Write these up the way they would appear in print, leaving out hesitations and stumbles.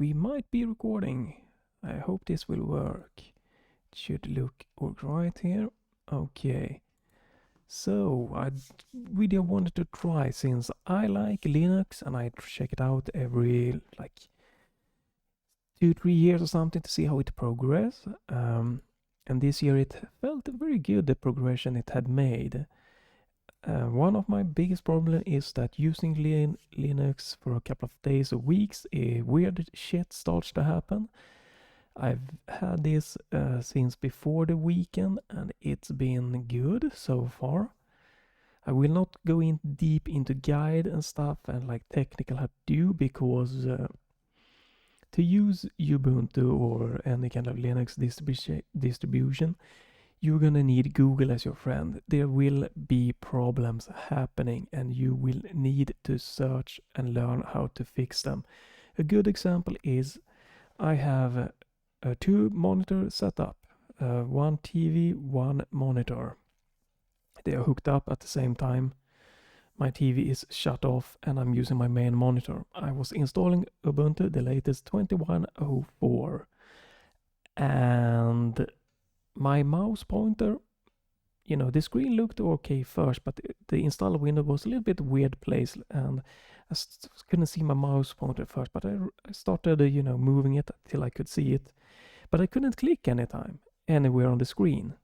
we might be recording. I hope this will work. It should look alright here. Okay. So, I really wanted to try, since I like Linux and I check it out every like 2-3 years or something to see how it progress. And this year it felt very good, the progression it had made. One of my biggest problems is that using Linux for a couple of days or weeks, weird shit starts to happen. I've had this since before the weekend and it's been good so far. I will not go in deep into guide and stuff and like technical how to do, because to use Ubuntu or any kind of Linux distribution, you're gonna need Google as your friend. There will be problems happening and you will need to search and learn how to fix them. A good example is I have a 2-monitor setup, one TV, one monitor. They are hooked up at the same time. My TV is shut off and I'm using my main monitor. I was installing Ubuntu, the latest 21.04, and my mouse pointer, the screen looked okay first, but the installer window was a little bit weird place, and I couldn't see my mouse pointer first, but I started, moving it till I could see it, but I couldn't click anywhere on the screen.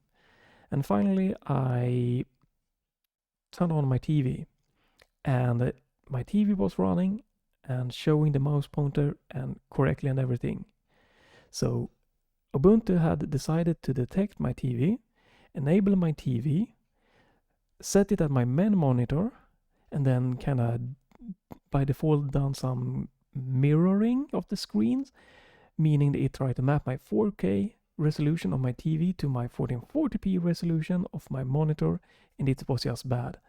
And finally, I turned on my TV, and my TV was running and showing the mouse pointer and correctly and everything. So Ubuntu had decided to detect my TV, enable my TV, set it at my main monitor, and then kind of by default done some mirroring of the screens, meaning that it tried to map my 4K resolution of my TV to my 1440p resolution of my monitor, and it was just bad.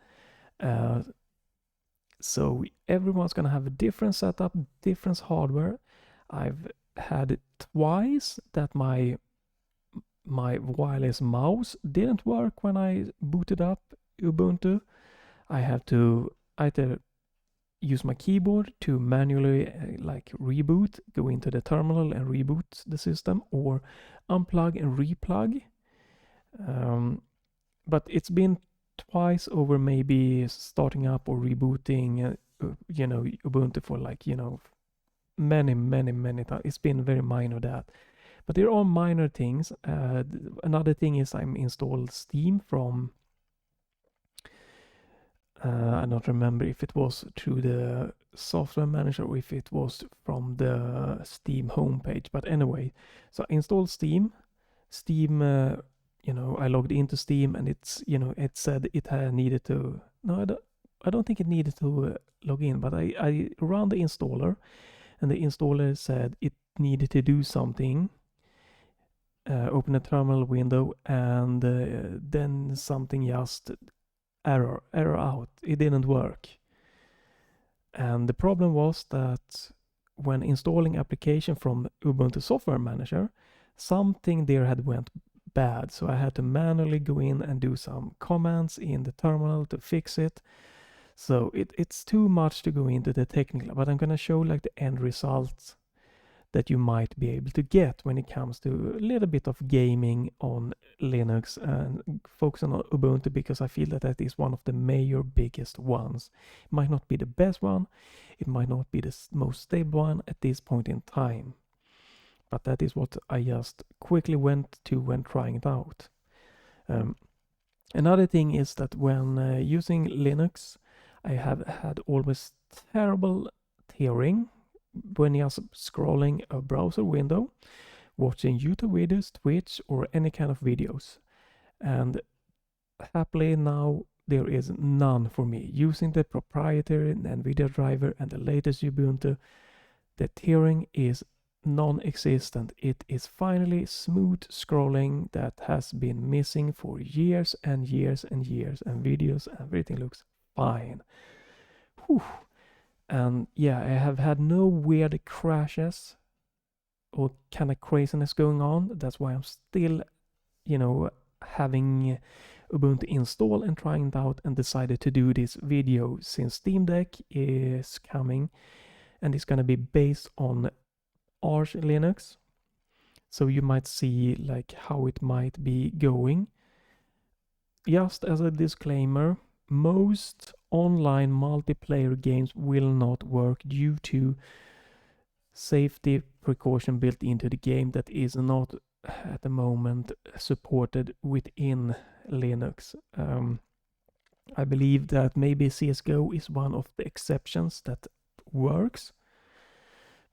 So everyone's gonna have a different setup, different hardware. I've had it twice that my wireless mouse didn't work when I booted up Ubuntu. I have to either use my keyboard to manually reboot, go into the terminal and reboot the system, or unplug and replug. But it's been twice over, maybe starting up or rebooting Ubuntu for many times. It's been very minor that, but there are minor things. Another thing is I'm installed Steam from I don't remember if it was through the software manager or if it was from the Steam homepage, but anyway, so I installed Steam, I logged into Steam and it's, it said it had needed to, no, I don't think it needed to log in, but I ran the installer and the installer said it needed to do something, open a terminal window, and then something just error out. It didn't work. And the problem was that when installing application from Ubuntu Software Manager, something there had went bad. So I had to manually go in and do some commands in the terminal to fix it. So it's too much to go into the technical, but I'm gonna show the end result that you might be able to get when it comes to a little bit of gaming on Linux and focusing on Ubuntu, because I feel that is one of the major biggest ones. It might not be the best one, it might not be the most stable one at this point in time, but that is what I just quickly went to when trying it out. Another thing is that when using Linux, I have had always terrible tearing when you're scrolling a browser window, watching YouTube videos, Twitch, or any kind of videos. And happily now there is none for me. Using the proprietary NVIDIA driver and the latest Ubuntu, the tearing is non-existent. It is finally smooth scrolling that has been missing for years and years and years, and videos, everything looks fine. Whew. And yeah, I have had no weird crashes or kind of craziness going on. That's why I'm still, having Ubuntu installed and trying it out, and decided to do this video since Steam Deck is coming and it's going to be based on Arch Linux. So you might see like how it might be going. Just as a disclaimer, most online multiplayer games will not work due to safety precaution built into the game that is not at the moment supported within Linux. I believe that maybe CSGO is one of the exceptions that works.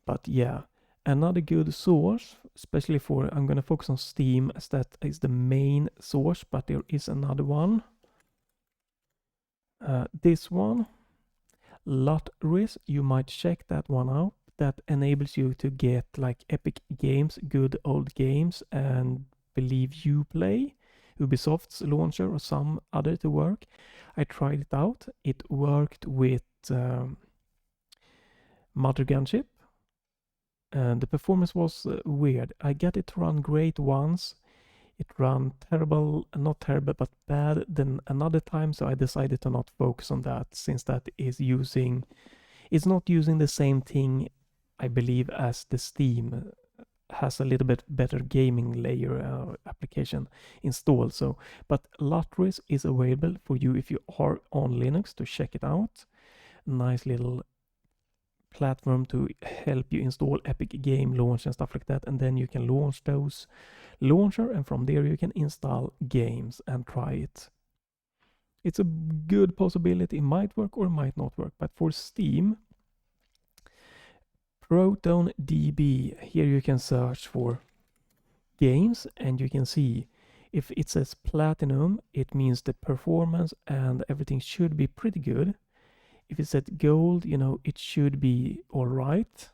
But yeah, another good source, especially for, I'm going to focus on Steam as that is the main source, but there is another one. This one, Lotris, you might check that one out. That enables you to get like Epic Games, good old games, and believe Uplay, Ubisoft's launcher or some other to work. I tried it out. It worked with Mother Gunship. And the performance was weird. I got it to run great once. It ran terrible, not terrible, but bad then another time, so I decided to not focus on that since that is using, it's not using the same thing, I believe, as the Steam has a little bit better gaming layer application installed. So, but Lotris is available for you if you are on Linux to check it out. Nice little platform to help you install Epic Game Launch and stuff like that, and then you can launch those launcher, and from there you can install games and try it. It's a good possibility. It might work or might not work, but for Steam, ProtonDB, here you can search for games and you can see if it says platinum, it means the performance and everything should be pretty good. If it said gold, you know, it should be all right.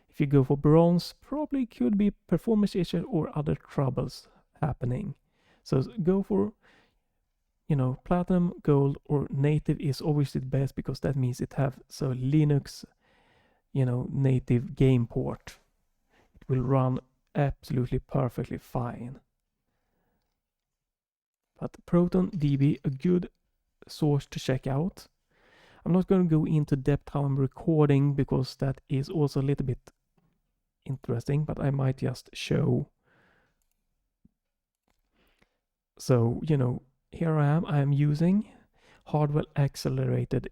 If you go for bronze, probably could be performance issue or other troubles happening. So go for, you know, platinum, gold, or native is obviously the best because that means it have so Linux, you know, native game port. It will run absolutely perfectly fine. But ProtonDB, a good source to check out. I'm not going to go into depth how I'm recording because that is also a little bit interesting, but I might just show. So, you know, here I am using hardware accelerated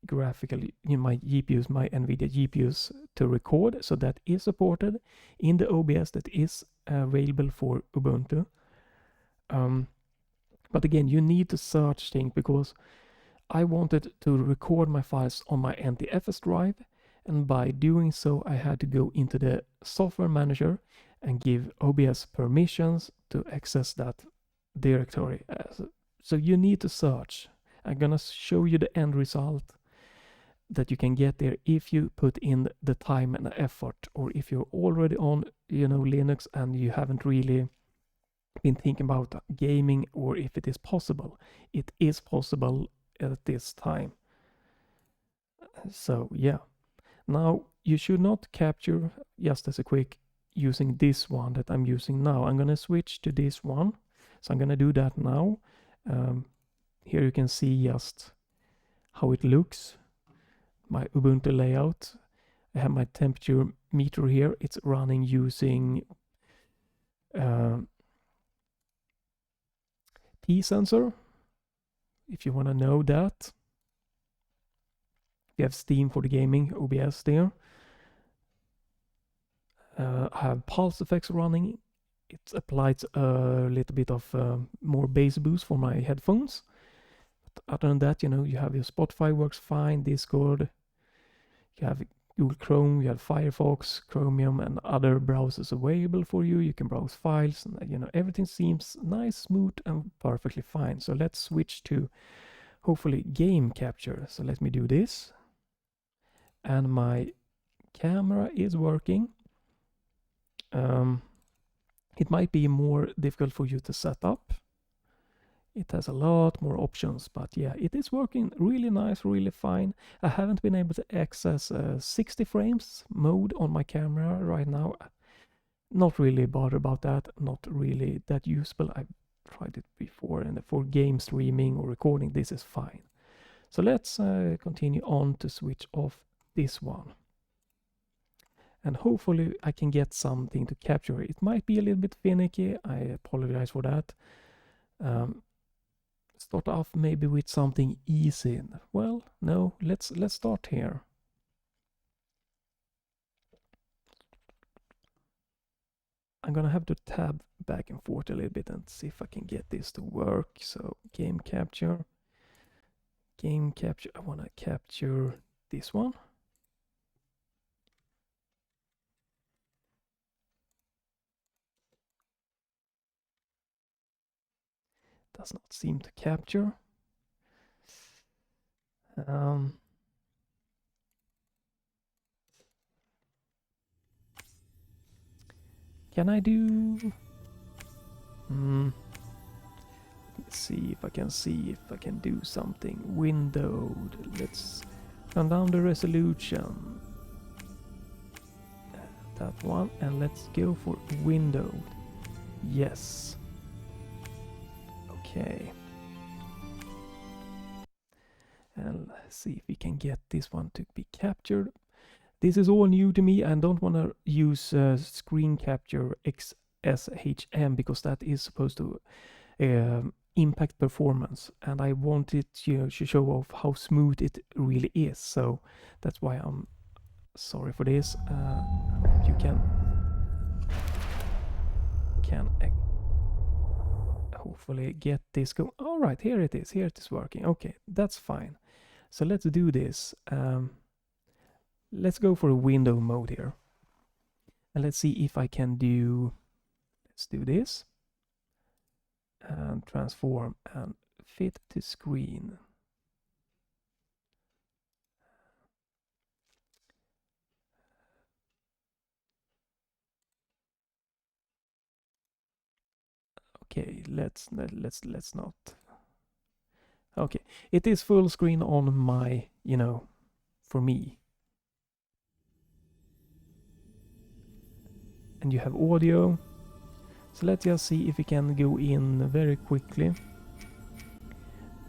graphically in my GPUs, my NVIDIA GPUs to record. So that is supported in the OBS that is available for Ubuntu. But again, you need to search things because I wanted to record my files on my NTFS drive, and by doing so I had to go into the software manager and give OBS permissions to access that directory. So you need to search. I'm gonna show you the end result that you can get there if you put in the time and effort, or if you're already on, you know, Linux and you haven't really been thinking about gaming, or if it is possible. It is possible at this time. So yeah, now you should not capture, just as a quick, using this one that I'm using now. I'm gonna switch to this one, so I'm gonna do that now. Here you can see just how it looks, my Ubuntu layout. I have my temperature meter here. It's running using P-sensor, if you want to know that. We have Steam for the gaming, OBS there. I have pulse effects running. It applies a little bit of more bass boost for my headphones. But other than that, you know, you have your Spotify works fine, Discord, you have Google Chrome, you have Firefox, Chromium, and other browsers available for you. You can browse files, and you know, everything seems nice, smooth, and perfectly fine. So let's switch to hopefully game capture. So let me do this, and my camera is working. It might be more difficult for you to set up. It has a lot more options, but yeah, it is working really nice, really fine. I haven't been able to access 60 frames mode on my camera right now. Not really bothered about that, not really that useful. I've tried it before, and for game streaming or recording, this is fine. So let's continue on to switch off this one. and hopefully I can get something to capture. It might be a little bit finicky, I apologize for that. Start off maybe with something easy. Well, no, let's start here. I'm gonna have to tab back and forth a little bit and see if I can get this to work. So game capture, I want to capture this one. Does not seem to capture. Can I do? Let's see if I can do something. Windowed. Let's turn down the resolution. That one, and let's go for windowed. Yes. Okay. And let's see if we can get this one to be captured. This is all new to me. I don't want to use screen capture XSHM because that is supposed to impact performance, and I want it to show off how smooth it really is. So that's why I'm sorry for this. You can hopefully get this go. All right, here it is. Here it is working. Okay, that's fine. So let's do this. Let's go for a window mode here. And let's see if I can do, let's do this. And transform and fit to screen. Okay, let's not. Okay, it is full screen on my, for me. And you have audio. So let's just see if we can go in very quickly.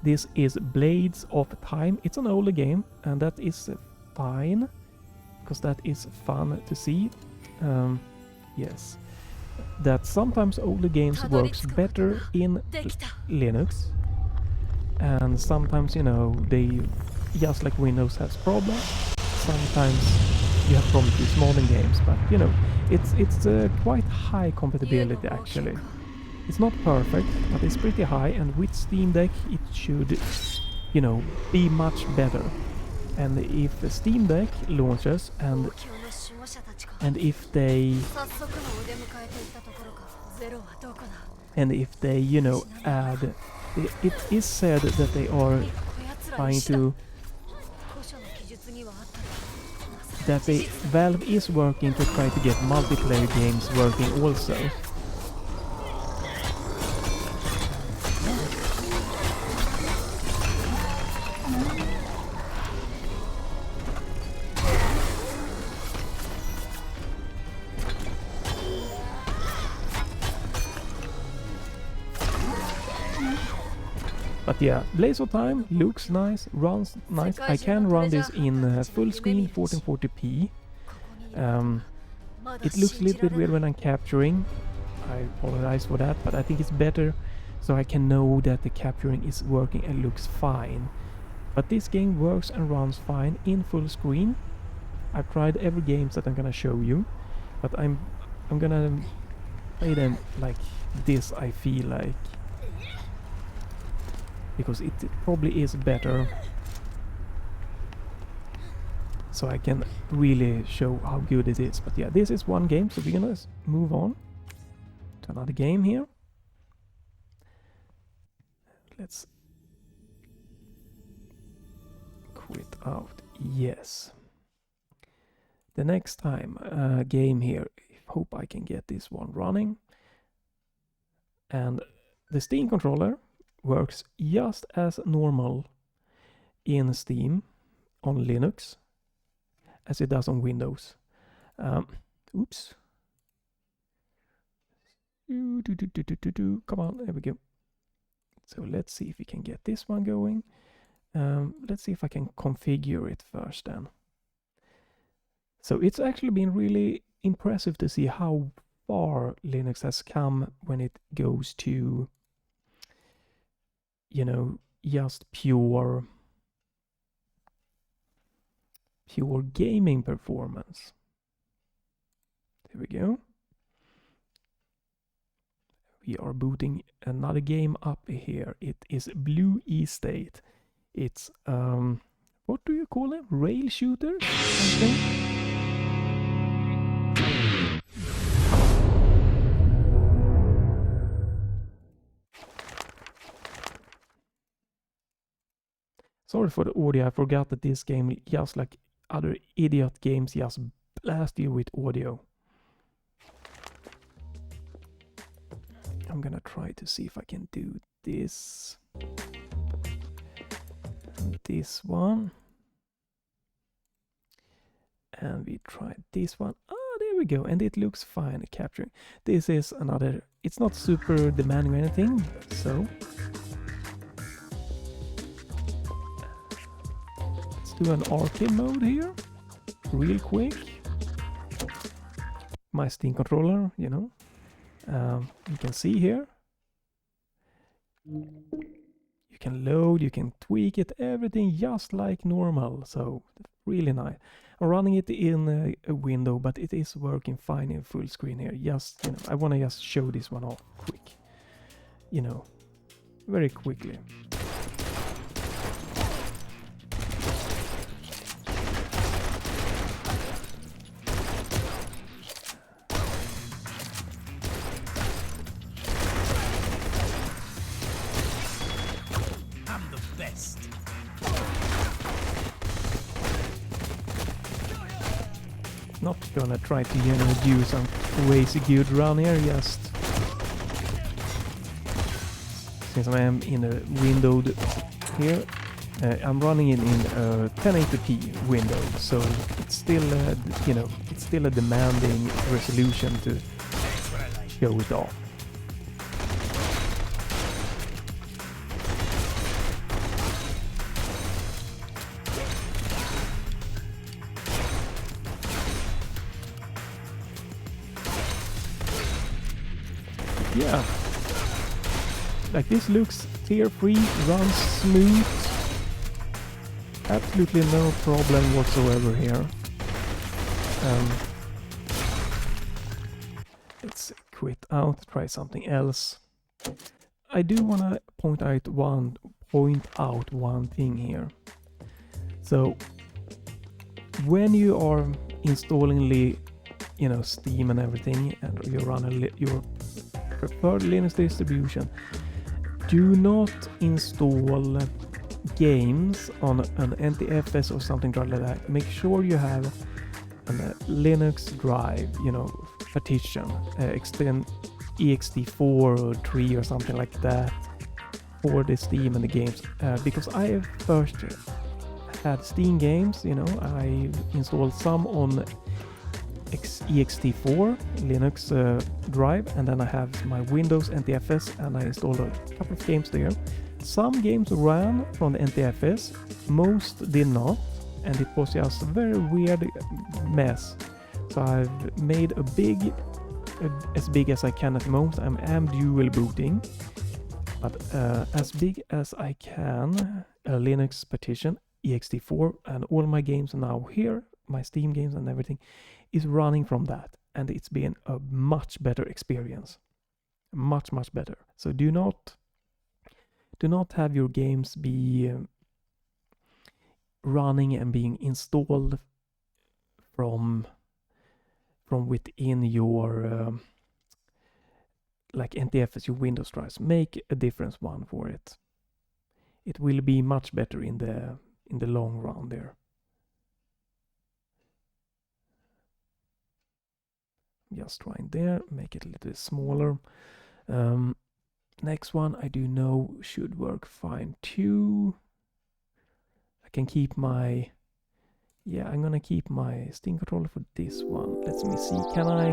This is Blades of Time. It's an older game, and that is fine, because that is fun to see. Yes, that sometimes older games works better in Linux, and sometimes, they, just like Windows has problems, sometimes you have problems with modern games, but it's quite high compatibility actually. It's not perfect, but it's pretty high, and with Steam Deck it should, be much better. And if the Steam Deck launches and if they add, it is said that they are trying to, Valve is working to try to get multiplayer games working also. But yeah, Blades of Time looks nice, runs nice. I can run this in full screen 1440p. It looks a little bit weird when I'm capturing. I apologize for that, but I think it's better so I can know that the capturing is working and looks fine. But this game works and runs fine in full screen. I've tried every game that I'm gonna show you, but I'm gonna play them like this, I feel like. Because it probably is better, so I can really show how good it is. But yeah, this is one game, so we're gonna move on to another game here. Let's quit out. Yes. The next time game here, hope I can get this one running. And the Steam controller works just as normal in Steam on Linux as it does on Windows. Oops. Come on, there we go. So let's see if we can get this one going. Let's see if I can configure it first then. So it's actually been really impressive to see how far Linux has come when it goes to, you know, just pure gaming performance. There we go. We are booting another game up here. It is Blue Estate. It's what do you call it? Rail shooter? Something? Sorry for the audio, I forgot that this game, just like other idiot games, just blast you with audio. I'm gonna try to see if I can do this. And this one. And we try this one. Ah, there we go. And it looks fine capturing. This is another, it's not super demanding or anything, so. Let's do an arcade mode here, real quick. My Steam controller, you know. You can see here. You can load, you can tweak it, everything just like normal. So really nice. I'm running it in a window, but it is working fine in full screen here. Just, you know, I want to just show this one off quick. You know, very quickly. Not gonna try to, you know, do some crazy good run here, just since I am in a windowed here, I'm running it in a 1080p window, so it's still, you know, it's still a demanding resolution to show it off. Yeah, like this looks tear-free, runs smooth, absolutely no problem whatsoever here. Let's quit out, try something else. I do want to point out one thing here. So when you are installing you know, Steam and everything, and you run your preferred Linux distribution, do not install games on an NTFS or something like that. Make sure you have a Linux drive, you know, partition, extend ext4 or 3 or something like that for the Steam and the games, because I have first had Steam games, you know, I installed some on ext4 Linux drive, and then I have my Windows NTFS, and I installed a couple of games there. Some games ran from the NTFS, most did not, and it was just a very weird mess. So I've made a big, as big as I can at the moment. I'm dual booting, but as big as I can, a Linux partition, ext4, and all my games now here, my Steam games and everything, is running from that, and it's been a much better experience, much better. So do not have your games be running and being installed from within your like NTFS, your Windows drives. Make a different one for it. It will be much better in the long run there. Just trying there, make it a little bit smaller. Next one I do know should work fine too. I can keep my, yeah, I'm gonna keep my Steam controller for this one. Let me see, can I?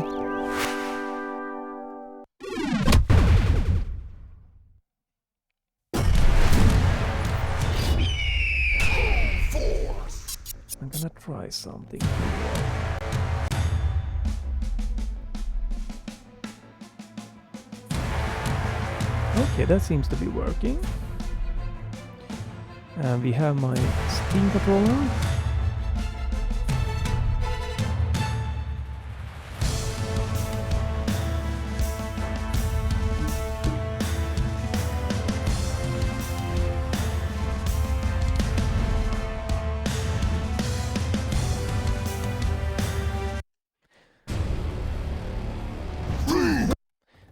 I'm gonna try something. Okay, that seems to be working. And we have my Steam controller.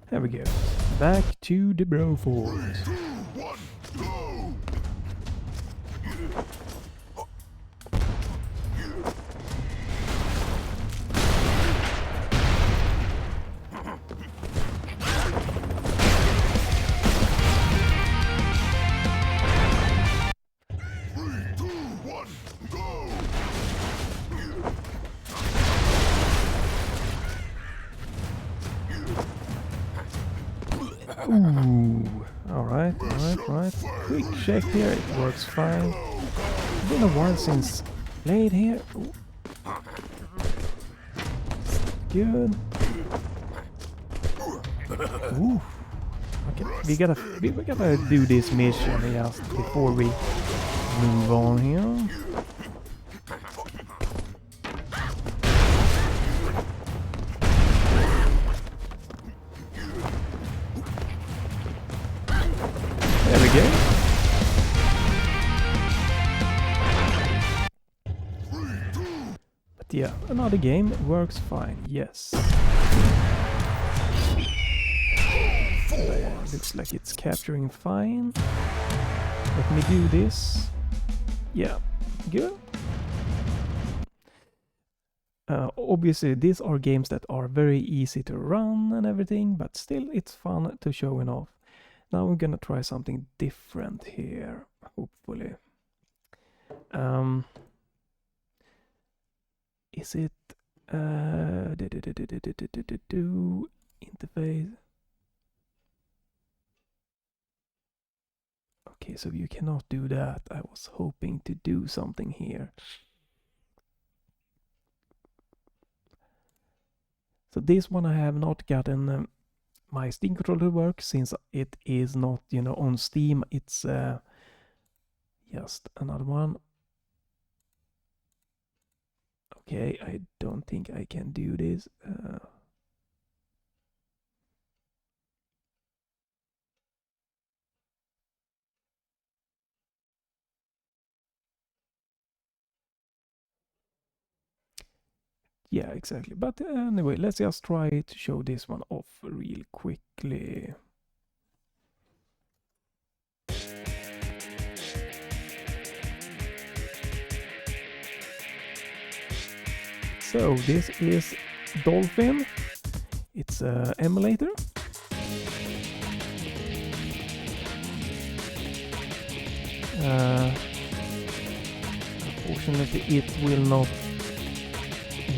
There we go. Back to the bro fort. Ooh, alright. Quick check here, it works fine. It's been a while since played here. Ooh. Good. Ooh. Okay, we gotta do this mission just before we move on here. There we go. But yeah, another game works fine, yes. Looks like it's capturing fine. Let me do this. Yeah, good. Obviously, these are games that are very easy to run and everything, but still it's fun to show it off. Now we're gonna try something different here, hopefully. Is it interface? Okay, so you cannot do that. I was hoping to do something here. So this one I have not gotten my Steam controller to work, since it is not, you know, on Steam. It's just another one. Okay, I don't think I can do this. Yeah, exactly. But anyway, let's just try to show this one off real quickly. So this is Dolphin. It's an emulator. Unfortunately, it will not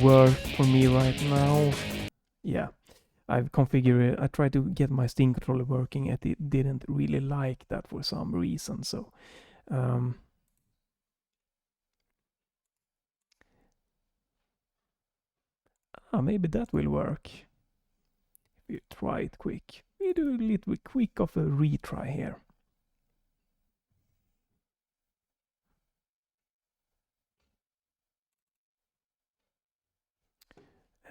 work for me right now. Yeah, I've configured it. I tried to get my Steam controller working and it didn't really like that for some reason. So maybe that will work. If you try it quick. We do a little bit quick of a retry here.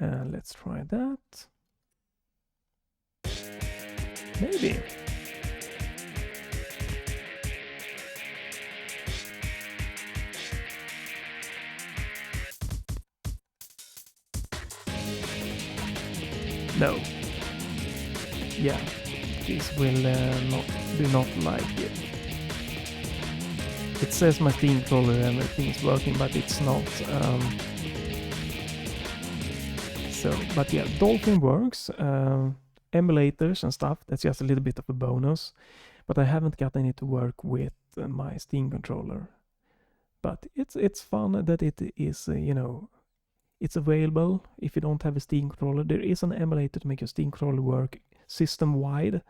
Let's try that. Maybe. No. Yeah, this will do not like it. It says my Steam controller and everything is working, but it's not. But yeah, Dolphin works. Emulators and stuff, that's just a little bit of a bonus. But I haven't gotten it to work with my Steam controller. But it's fun that it is, you know, it's available if you don't have a Steam controller. There is an emulator to make your Steam controller work system-wide.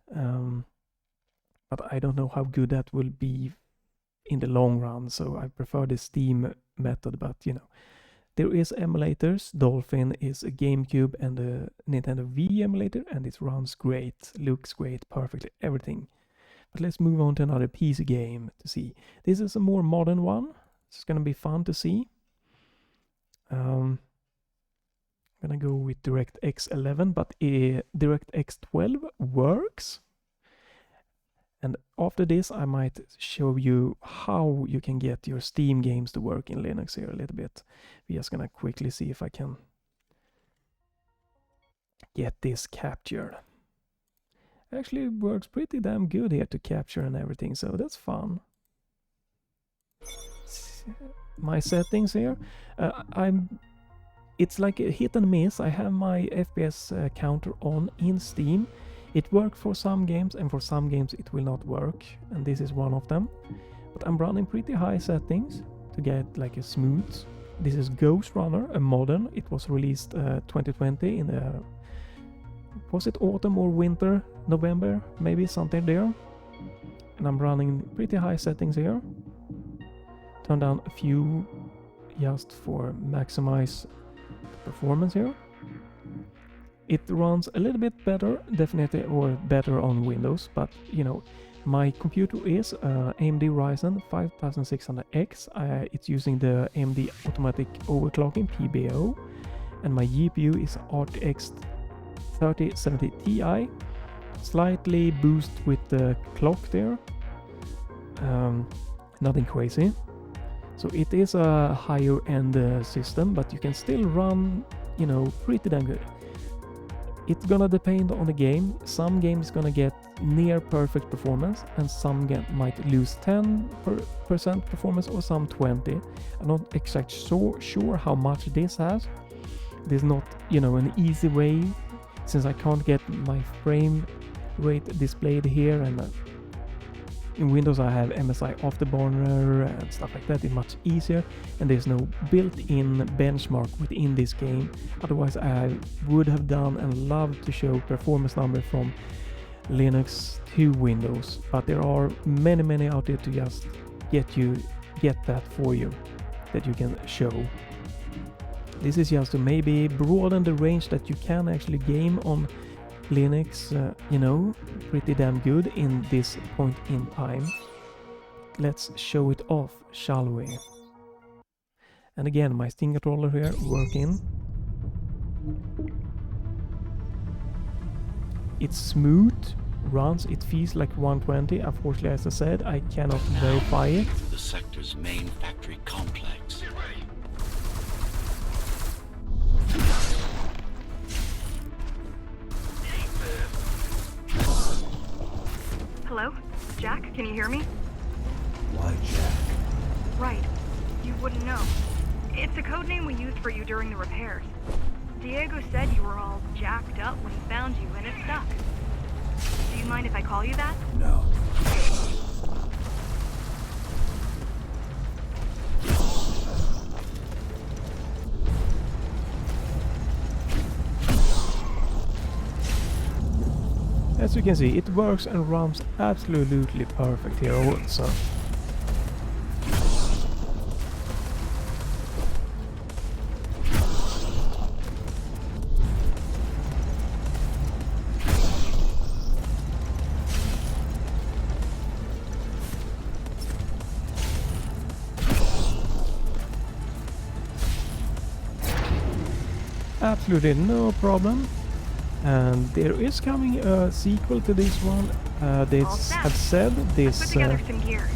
But I don't know how good that will be in the long run, so I prefer the Steam method. But, you know, There is emulators. Dolphin is a GameCube and a Nintendo Wii emulator, and it runs great, looks great, perfectly, everything. But let's move on to another PC game to see. This is a more modern one. It's gonna be fun to see. I'm gonna go with DirectX 11, but DirectX 12 works. And after this, I might show you how you can get your Steam games to work in Linux here a little bit. We're just gonna quickly see if I can get this captured. Actually works pretty damn good here to capture and everything, so that's fun. My settings here, it's like a hit and miss. I have my FPS counter on in Steam. It works for some games, and for some games it will not work, and this is one of them. But I'm running pretty high settings to get like a smooth. This is Ghost Runner, a modern. It was released 2020 in the, was it autumn or winter? November, maybe something there. And I'm running pretty high settings here. Turn down a few just for maximize performance here. It runs a little bit better, definitely, or better on Windows, but you know, my computer is AMD Ryzen 5600X. It's using the AMD automatic overclocking PBO, and my GPU is RTX 3070 Ti. Slightly boost with the clock there. Nothing crazy. So it is a higher end system, but you can still run, you know, pretty damn good. It's gonna depend on the game. Some games gonna get near perfect performance, and some game might lose 10% performance or some 20. I'm not exactly sure how much this has. There's not, you know, an easy way, since I can't get my frame rate displayed here, and in Windows I have MSI Afterburner and stuff like that. It's much easier, and there's no built-in benchmark within this game. Otherwise I would have done and loved to show performance number from Linux to Windows, but there are many out there to just get that for you, that you can show. This is just to maybe broaden the range that you can actually game on Linux, you know, pretty damn good in this point in time. Let's show it off, shall we? And again, my Steam controller here working. It's smooth, runs, it feels like 120. Unfortunately, as I said, I cannot verify it. The sector's main factory complex. Hello? Jack, can you hear me? Why, Jack? Right. You wouldn't know. It's a code name we used for you during the repairs. Diego said you were all jacked up when he found you, and it stuck. Do you mind if I call you that? No. As you can see, it works and runs absolutely perfect here also. Absolutely no problem. And there is coming a sequel to this one. They have said this put together some gear.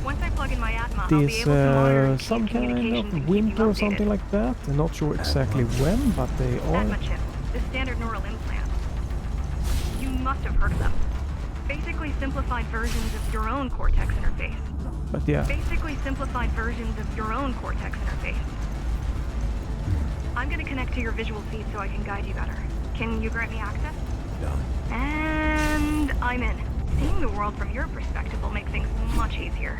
Once I plug in my Atma, I'll be able to monitor and keep some kind communications and of keep you winter or updated. something like that. I'm not sure exactly when, but they are. Atma chip, the standard neural implant. You must have heard of them. Basically simplified versions of your own Cortex interface. But yeah, Basically simplified versions of your own Cortex interface. I'm gonna connect to your visual feed so I can guide you better. Can you grant me access? Done. And I'm in. Seeing the world from your perspective will make things much easier.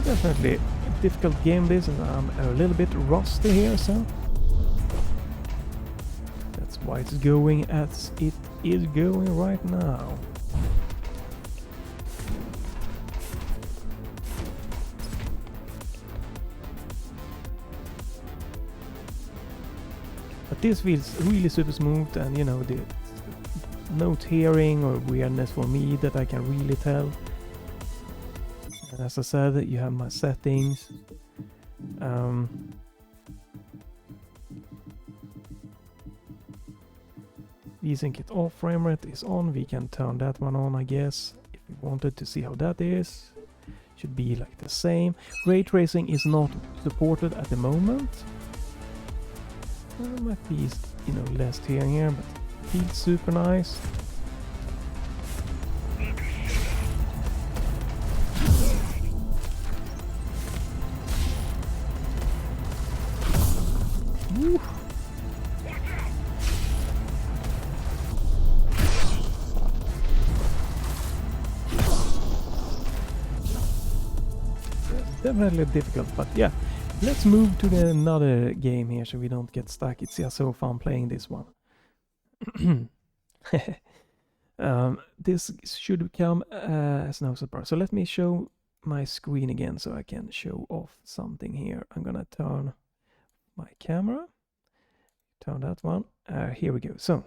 definitely a difficult game this, and I'm a little bit rusty here, so that's why it's going as it is going right now. this feels really super smooth, and you know, the no tearing or weirdness for me that I can really tell. And as I said, you have my settings. VSync it off, frame rate is on. We can turn that one on, I guess, if we wanted to see how that is. Should be like the same. Ray tracing is not supported at the moment. There might be, you know, less tearing here, but feels super nice. Woo. Definitely difficult, but yeah. Let's move to another game here so we don't get stuck. It's just so fun playing this one. This should come as no surprise. So let me show my screen again so I can show off something here. I'm gonna turn my camera. Turn that one. Here we go. So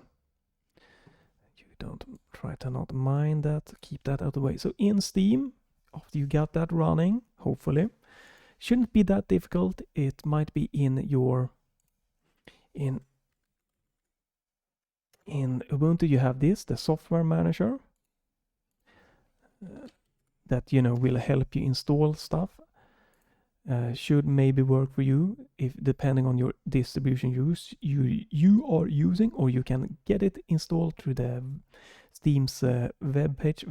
you don't try to not mind that. Keep that out of the way. So in Steam, after you got that running, hopefully, shouldn't be that difficult. It might be in your in Ubuntu. You have this, the software manager, that, you know, will help you install stuff. Should maybe work for you if depending on your distribution you are using, or you can get it installed through the Steam's web page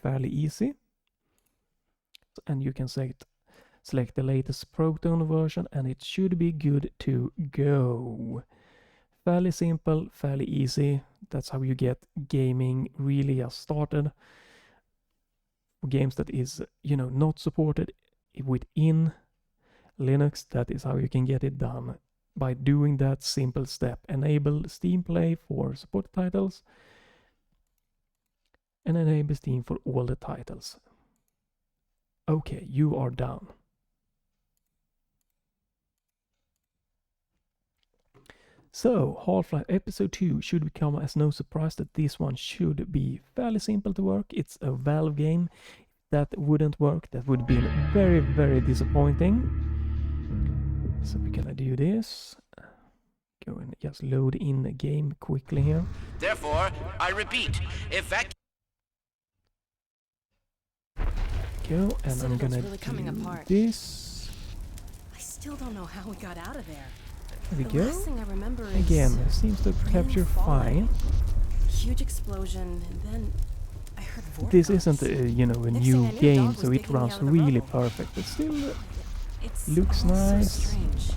fairly easy. And you can select the latest Proton version, and it should be good to go. Fairly simple, fairly easy. That's how you get gaming really just started. For games that is, you know, not supported within Linux, that is how you can get it done. By doing that simple step. Enable Steam Play for support titles, and enable Steam for all the titles. Okay, you are done. So, Half-Life Episode 2 should come as no surprise that this one should be fairly simple to work. It's a Valve game. That wouldn't work. That would be very, very disappointing. So we're gonna do this. Go and just load in the game quickly here. Therefore, I repeat, Go, and I'm gonna really coming do apart. this. I still don't know how we got out of there. There we The go. last thing I remember is Again, it seems to rain capture falling. fine. Huge explosion, and then I heard This vortex. isn't a, you know, a Next new thing I knew, game, Dog so was it digging me runs out of the really rubble. perfect. But still, It's looks all so nice. strange.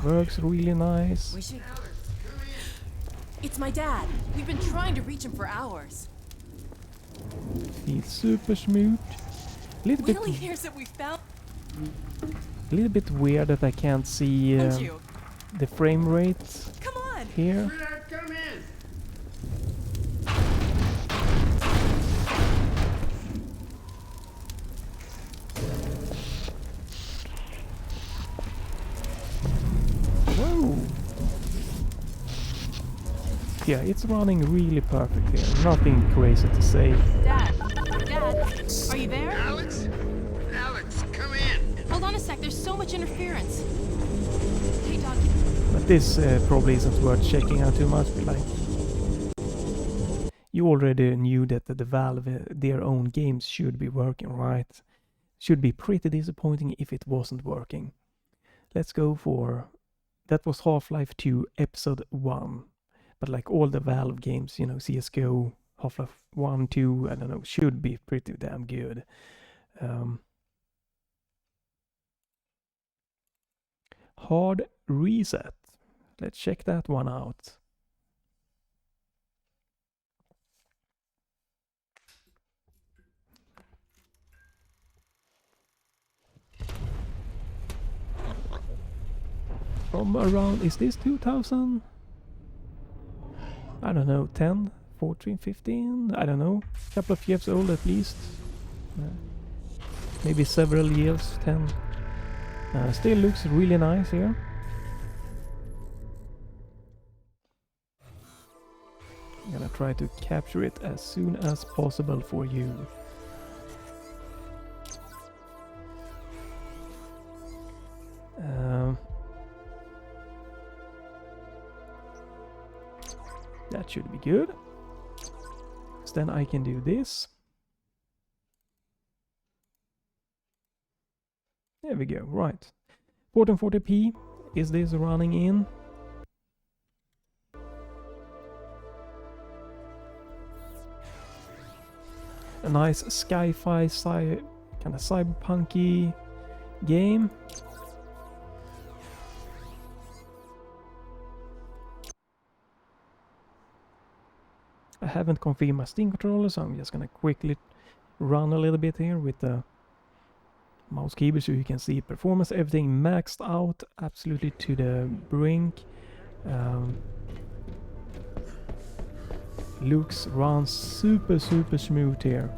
works really nice. We should. It's my dad. We've been trying to reach him for hours. Feels super smooth. Will he hears that we found A little bit weird that I can't see you. the frame rate Come on. here. Come in. Whoa! Yeah, it's running really perfect here. Nothing crazy to say. Dad. Dad. Are you there? Alex? Alex, come in. Hold on a sec. There's so much interference. Hey, Dog. But this probably isn't worth checking out too much. But like, you already knew that the Valve, their own games should be working, right? Should be pretty disappointing if it wasn't working. Let's go for... That was Half-Life 2 Episode 1. But like all the Valve games, you know, CSGO, Half-Life 1, 2, I don't know, should be pretty damn good. Hard reset. Let's check that one out. From around, is this 2000? I don't know, 10, 14, 15? I don't know. A couple of years old at least. Maybe several years, 10. Still looks really nice here. I'm gonna try to capture it as soon as possible for you. That should be good. So then I can do this. There we go, right. 1440p is this running in. A nice sci-fi, kind of cyberpunky game. I haven't configured my Steam controller, so I'm just gonna quickly run a little bit here with the mouse keyboard so you can see performance. Everything maxed out absolutely to the brink. Runs super smooth here.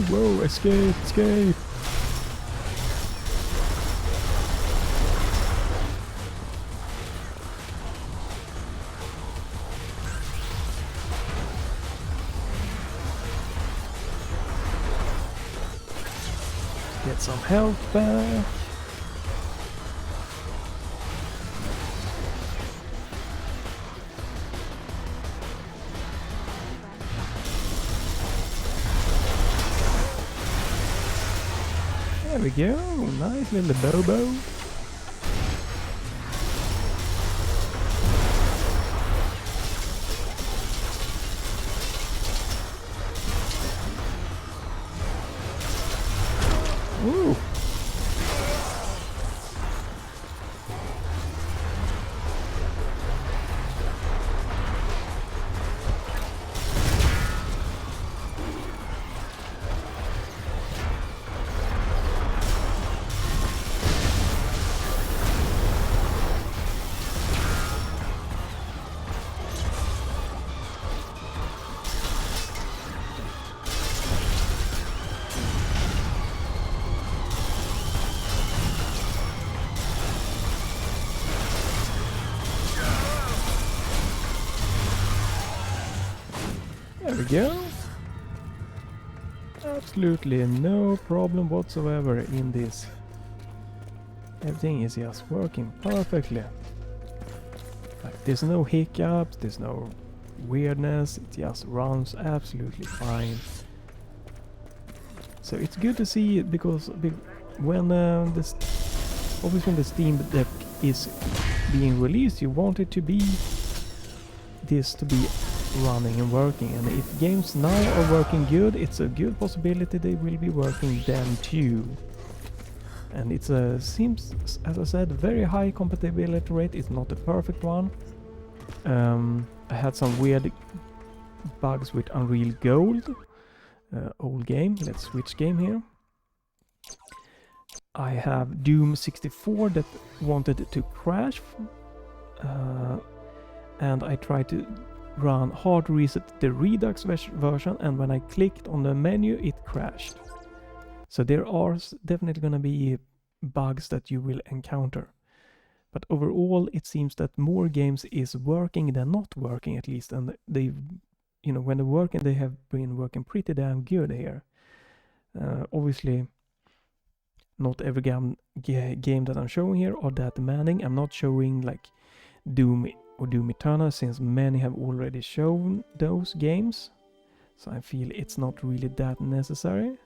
Whoa, escape, escape! Get some health back. There we go, nice little Bobo. Ooh. There we go. Absolutely no problem whatsoever in this. Everything is just working perfectly. Like, there's no hiccups, there's no weirdness, it just runs absolutely fine. So it's good to see it because when obviously when the Steam Deck is being released, you want it to be running and working, and if games now are working good, it's a good possibility they will be working then too. And it's seems, as I said, very high compatibility rate. It's not a perfect one. I had some weird bugs with Unreal Gold, old game. Let's switch game here. I have Doom 64 that wanted to crash, and I tried to run hard reset the Redux version, and when I clicked on the menu it crashed. So there are definitely going to be bugs that you will encounter, but overall it seems that more games is working than not working, at least, and they've, you know, when they're working, they have been working pretty damn good here. Obviously not every game that I'm showing here are that demanding. I'm not showing like Doom or Doom Eternal, since many have already shown those games, so I feel it's not really that necessary.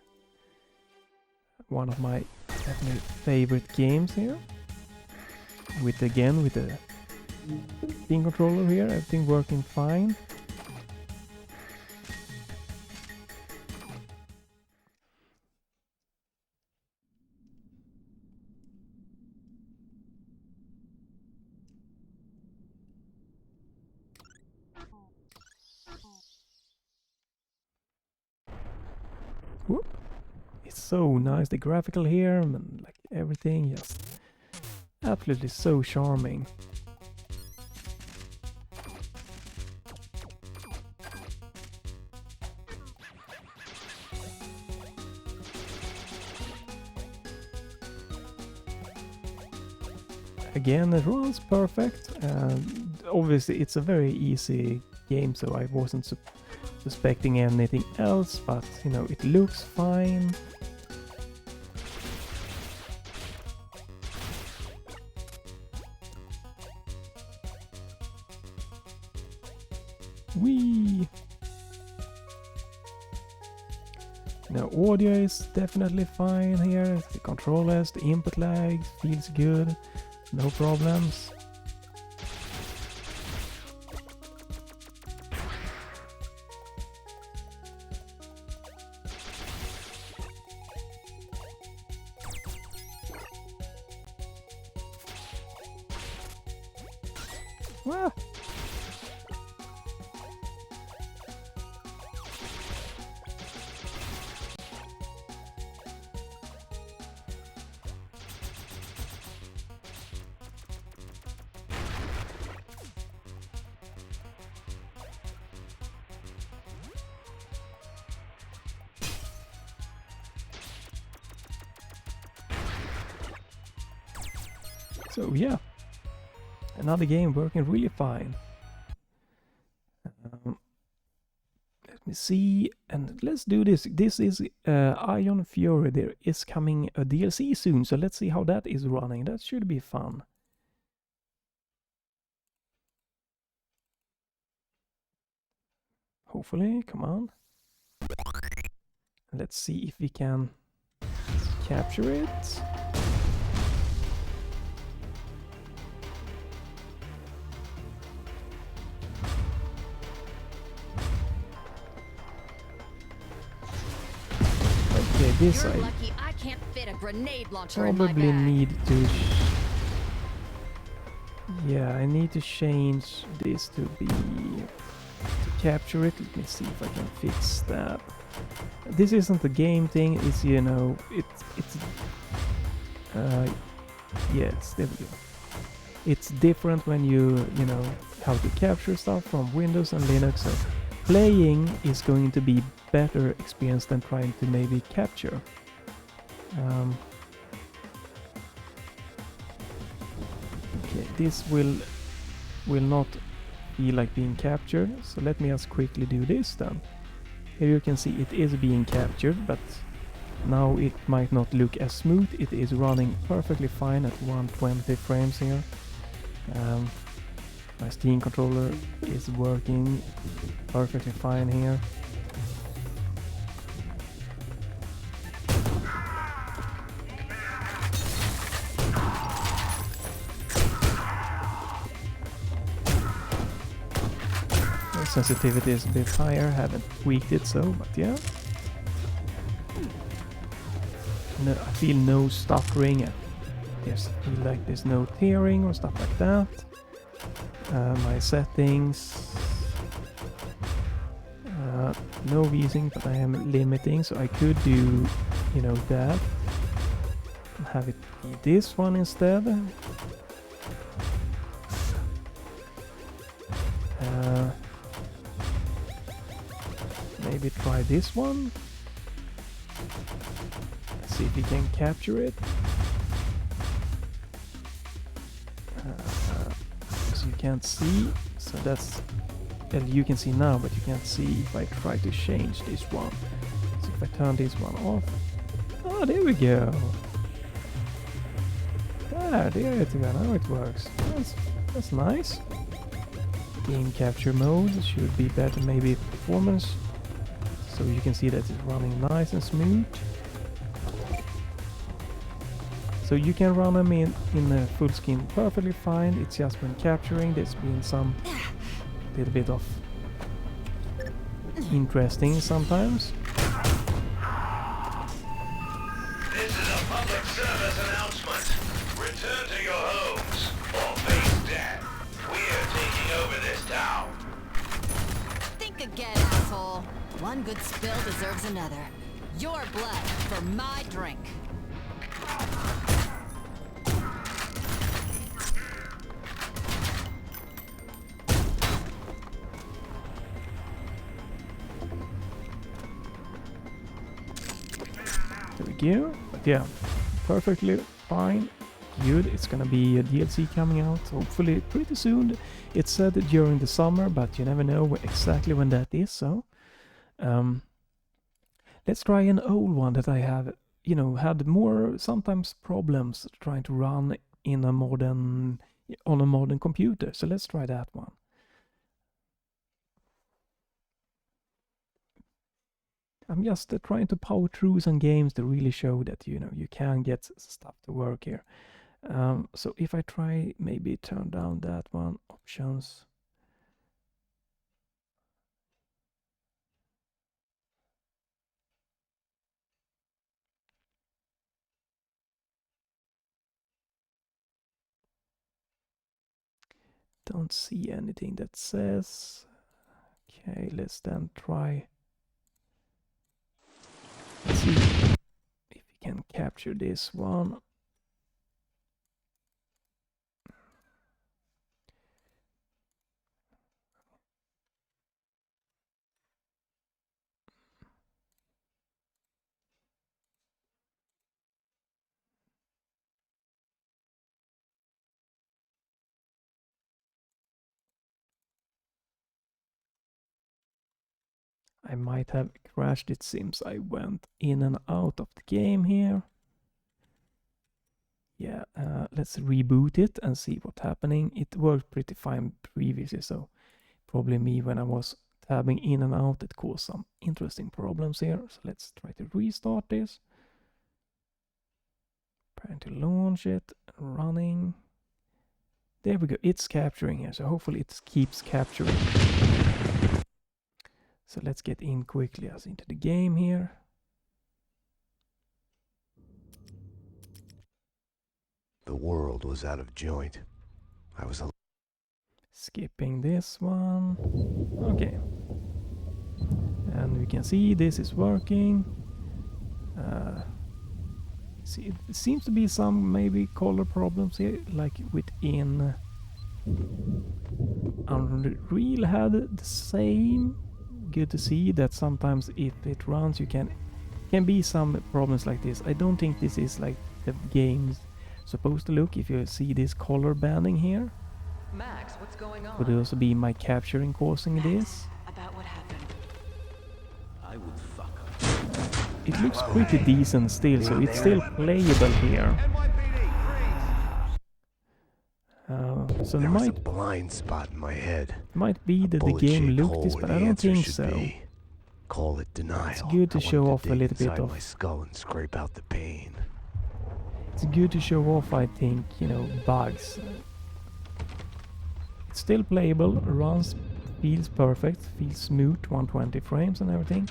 One of my definitely favorite games here, with the Steam controller here, everything working fine. Whoop. It's so nice, the graphical here, and like everything, just absolutely so charming. Again, it runs perfect, and obviously it's a very easy game, so I wasn't suspecting anything else, but you know, it looks fine. Whee! Now audio is definitely fine here, the controllers, the input lag feels good, no problems. Ah. So yeah, another game working really fine. Let me see, and let's do this. This is Ion Fiore. There is coming a DLC soon, so let's see how that is running. That should be fun. Hopefully, come on. Let's see if we can capture it. Okay, this You're I lucky I can't fit a grenade launcher in my probably bag. need to... Yeah, I need to change this to be... to capture it. Let me see if I can fix that. This isn't a game thing, it's, you know, it's... yes, there we go. It's different when you know, how to capture stuff from Windows and Linux, so playing is going to be better experience than trying to maybe capture. Okay, this will not feel like being captured, so let me just quickly do this then. Here you can see it is being captured, but now it might not look as smooth. It is running perfectly fine at 120 frames here. My Steam controller is working perfectly fine here. The sensitivity is a bit higher, haven't tweaked it so, but yeah. No, I feel no stuttering. Yes, I feel like there's no tearing or stuff like that. My settings, no VSync, but I am limiting, so I could do, you know, that and have it be this one instead. Maybe try this one. Let's see if we can capture it. You can't see, so that's, well, you can see now, but you can't see if I try to change this one. So if I turn this one off, oh, there we go. There it is. Now it works. That's nice. Game capture mode should be better, maybe performance, so you can see that it's running nice and smooth. So you can run them in full screen perfectly fine. It's just when capturing there's been some little bit of interesting sometimes. This is a public service announcement. Return to your homes or face death. We're taking over this town. Think again, asshole. One good spill deserves another. Your blood for my drink. There we go. But yeah, perfectly fine. Good. It's gonna be a DLC coming out hopefully pretty soon. It's said during the summer, but you never know exactly when that is. So let's try an old one that I have, you know, had more sometimes problems trying to run in a modern on a modern computer. So let's try that one. I'm just trying to power through some games to really show that, you know, you can get stuff to work here. So if I try maybe turn down that one, options. Don't see anything that says. Okay, let's then try. Let's see if we can capture this one. I might have crashed it since I went in and out of the game here. Yeah, let's reboot it and see what's happening. It worked pretty fine previously, so probably me when I was tabbing in and out, it caused some interesting problems here. So let's try to restart this. Trying to launch it, running. There we go, it's capturing here, so hopefully it keeps capturing. So let's get in quickly as into the game here. The world was out of joint. I was Skipping this one. Okay. And we can see this is working. See, it seems to be some maybe color problems here, like within Unreal had the same. Good to see that sometimes if it runs you can be some problems like this. I don't think this is like the game's supposed to look. If you see this color banding here, Max, what's going on? could also be my capturing causing this. About what happened. I would fuck up. It looks pretty decent still, so it's still playable here. So There it was a blind spot in my head. might be that the Bullet game shaped looked hole this, where but the I don't answer think should so. be. Call it denial. It's good to I show wanted off a dig little bit inside of- my skull and scrape out the pain. It's good to show off, I think, you know, bugs. It's still playable, runs, feels perfect, feels smooth, 120 frames and everything.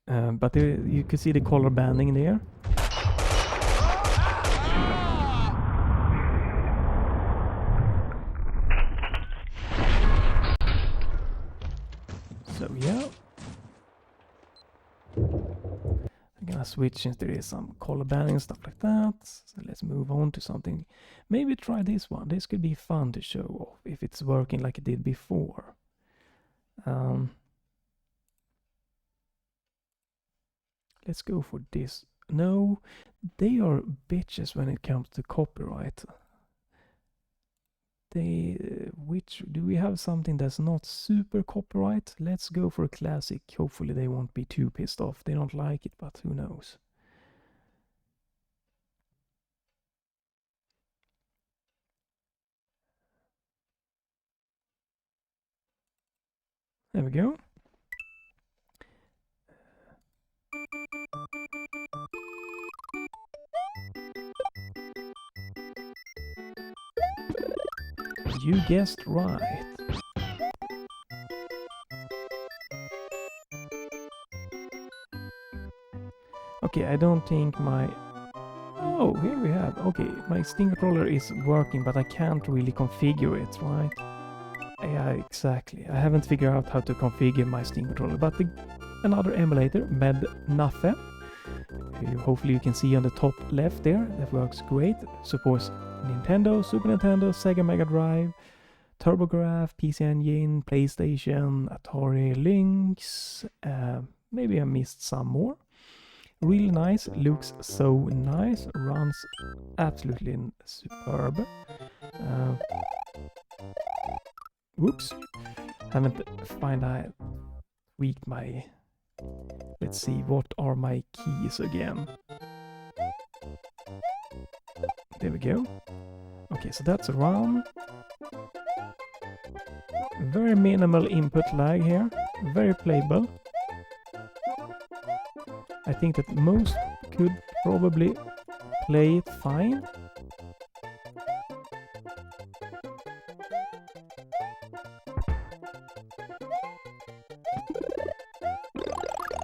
But you can see the color banding there. So yeah. I'm gonna switch since there is some color banding and stuff like that. So let's move on to something. Maybe try this one. This could be fun to show off if it's working like it did before. Let's go for this. No, they are bitches when it comes to copyright. Which do we have something that's not super copyright? Let's go for a classic. Hopefully they won't be too pissed off. They don't like it, but who knows? There we go. You guessed right. Okay, I don't think my... Oh, here we have... Okay, my Steam controller is working, but I can't really configure it, right? Yeah, exactly. I haven't figured out how to configure my Steam controller, but another emulator, Med-Naffe. Hopefully you can see on the top left there, that works great. Supports Nintendo, Super Nintendo, Sega Mega Drive, TurboGrafx, PC Engine, PlayStation, Atari Lynx, maybe I missed some more. Really nice, looks so nice, runs absolutely superb. Whoops, haven't tweaked my... Let's see, what are my keys again? There we go. Okay, so that's run. Very minimal input lag here, very playable. I think that most could probably play it fine.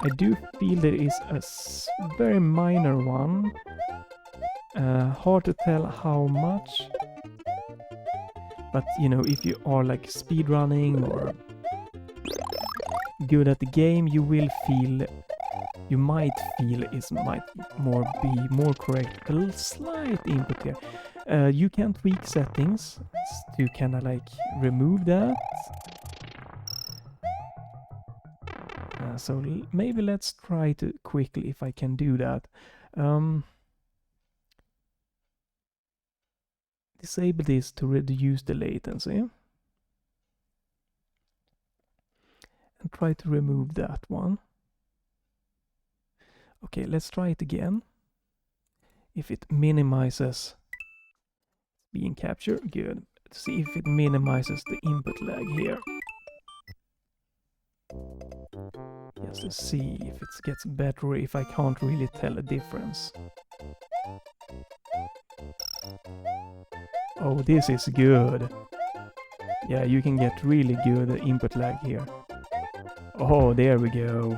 I do feel there is a very minor one. Hard to tell how much. But you know, if you are like speedrunning or good at the game, you will feel, you might feel it might be more correct. A slight input here. You can tweak settings to kind of like remove that. So maybe let's try to quickly if I can do that. Disable this to reduce the latency. And try to remove that one. Okay, let's try it again. If it minimizes being captured, good. Let's see if it minimizes the input lag here. Just to see if it gets better, if I can't really tell a difference. Oh, this is good. Yeah, you can get really good input lag here. Oh, there we go.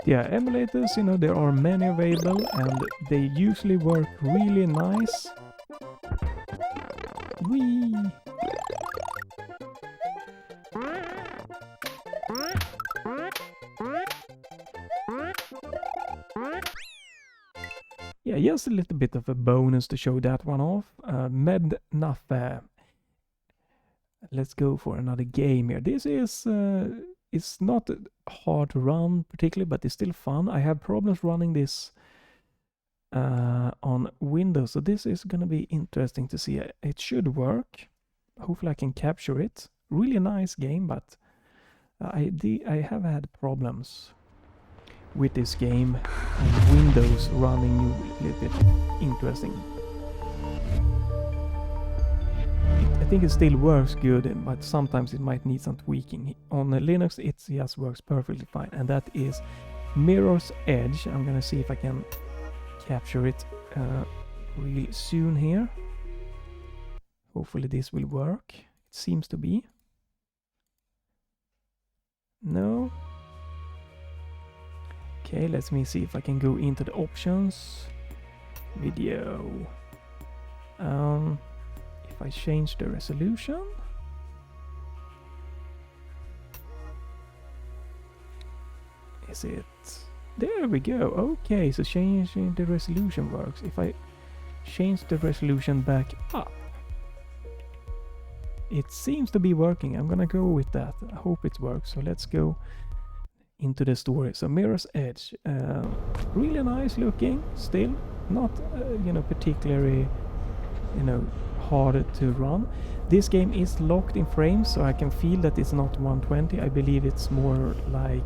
Yeah, emulators, you know, there are many available and they usually work really nice. Whee! Yeah, just a little bit of a bonus to show that one off. Med-Naffe. Let's go for another game here. This is... it's not hard to run particularly, but it's still fun. I have problems running this on Windows, so this is going to be interesting to see. It should work. Hopefully I can capture it. Really nice game, but I have had problems with this game on Windows running a little bit interesting. I think it still works good, but sometimes it might need some tweaking. On Linux it just works perfectly fine, and that is Mirror's Edge. I'm gonna see if I can capture it really soon here. Hopefully this will work. It seems to be. No. Okay, let me see if I can go into the options. Video. If I change the resolution. Is it? There we go. Okay, so changing the resolution works. If I change the resolution back up, it seems to be working. I'm gonna go with that. I hope it works. So let's go into the story. So Mirror's Edge, really nice looking. Still not, you know, particularly, you know, hard to run. This game is locked in frames, so I can feel that it's not 120. I believe it's more like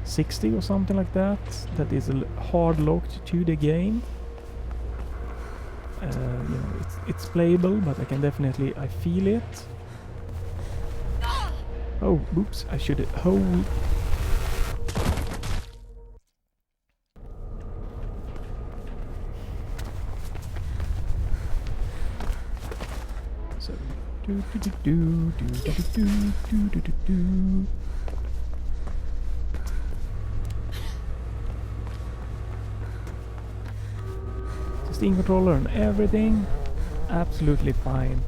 60 or something like that. That is hard locked to the game. You know, it's playable, but I feel it. Oh, oops! I should hold. So, do do do do do do do do do do do. The Steam controller and everything, absolutely fine.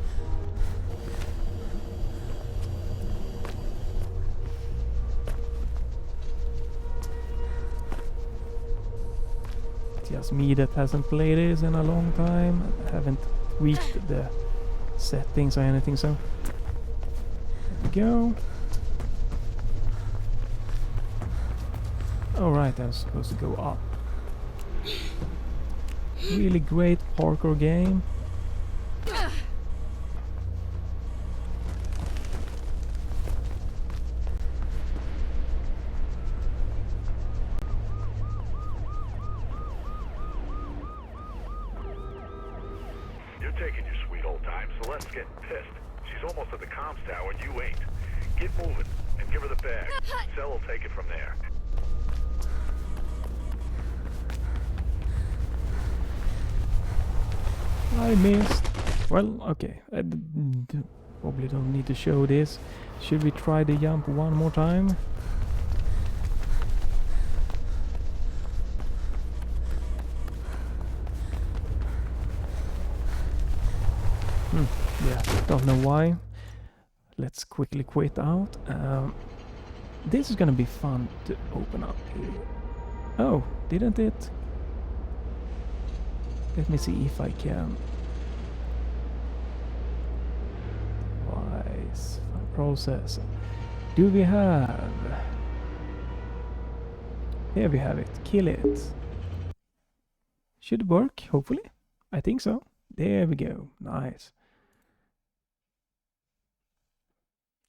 It's just me that hasn't played this in a long time. I haven't tweaked the settings or anything, so there we go. Alright, I was supposed to go up. Really great parkour game. You're taking your sweet old time, so let's get pissed. She's almost at the comms tower and you ain't. Get moving and give her the bag. Cell will take it from there. I missed. Well, okay. I probably don't need to show this. Should we try the jump one more time? Yeah, don't know why. Let's quickly quit out. This is gonna be fun to open up here. Oh, didn't it? Let me see if I can. Device process. Do we have? Here we have it. Kill it. Should work, hopefully. I think so. There we go. Nice.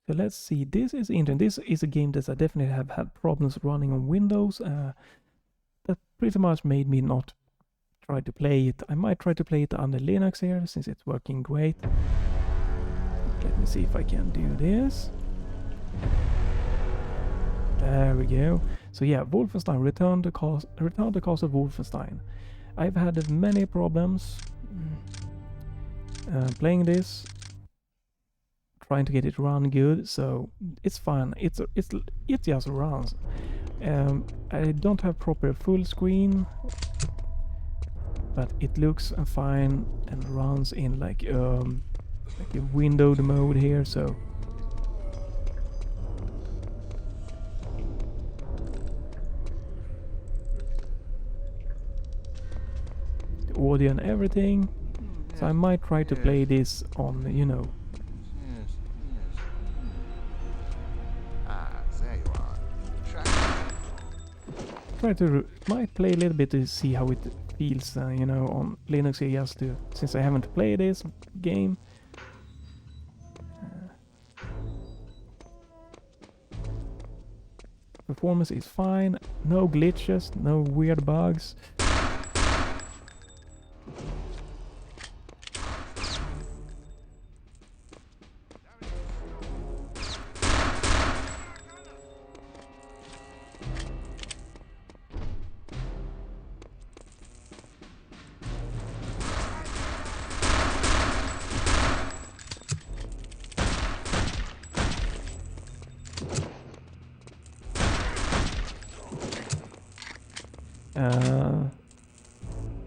So let's see. This is interesting. This is a game that I definitely have had problems running on Windows. That pretty much made me not try to play it. I might try to play it under Linux here since it's working great. Let me see if I can do this. There we go. So yeah, Wolfenstein, Return the Cast of Wolfenstein. I've had many problems playing this, trying to get it run good. So it's fine. It just runs. I don't have proper full screen, but it looks fine and runs in like a windowed mode here. So the audio and everything. So I might try to play this on, you know. Might play a little bit to see how it feels, you know, on Linux here, just to, since I haven't played this game. Performance is fine, no glitches, no weird bugs.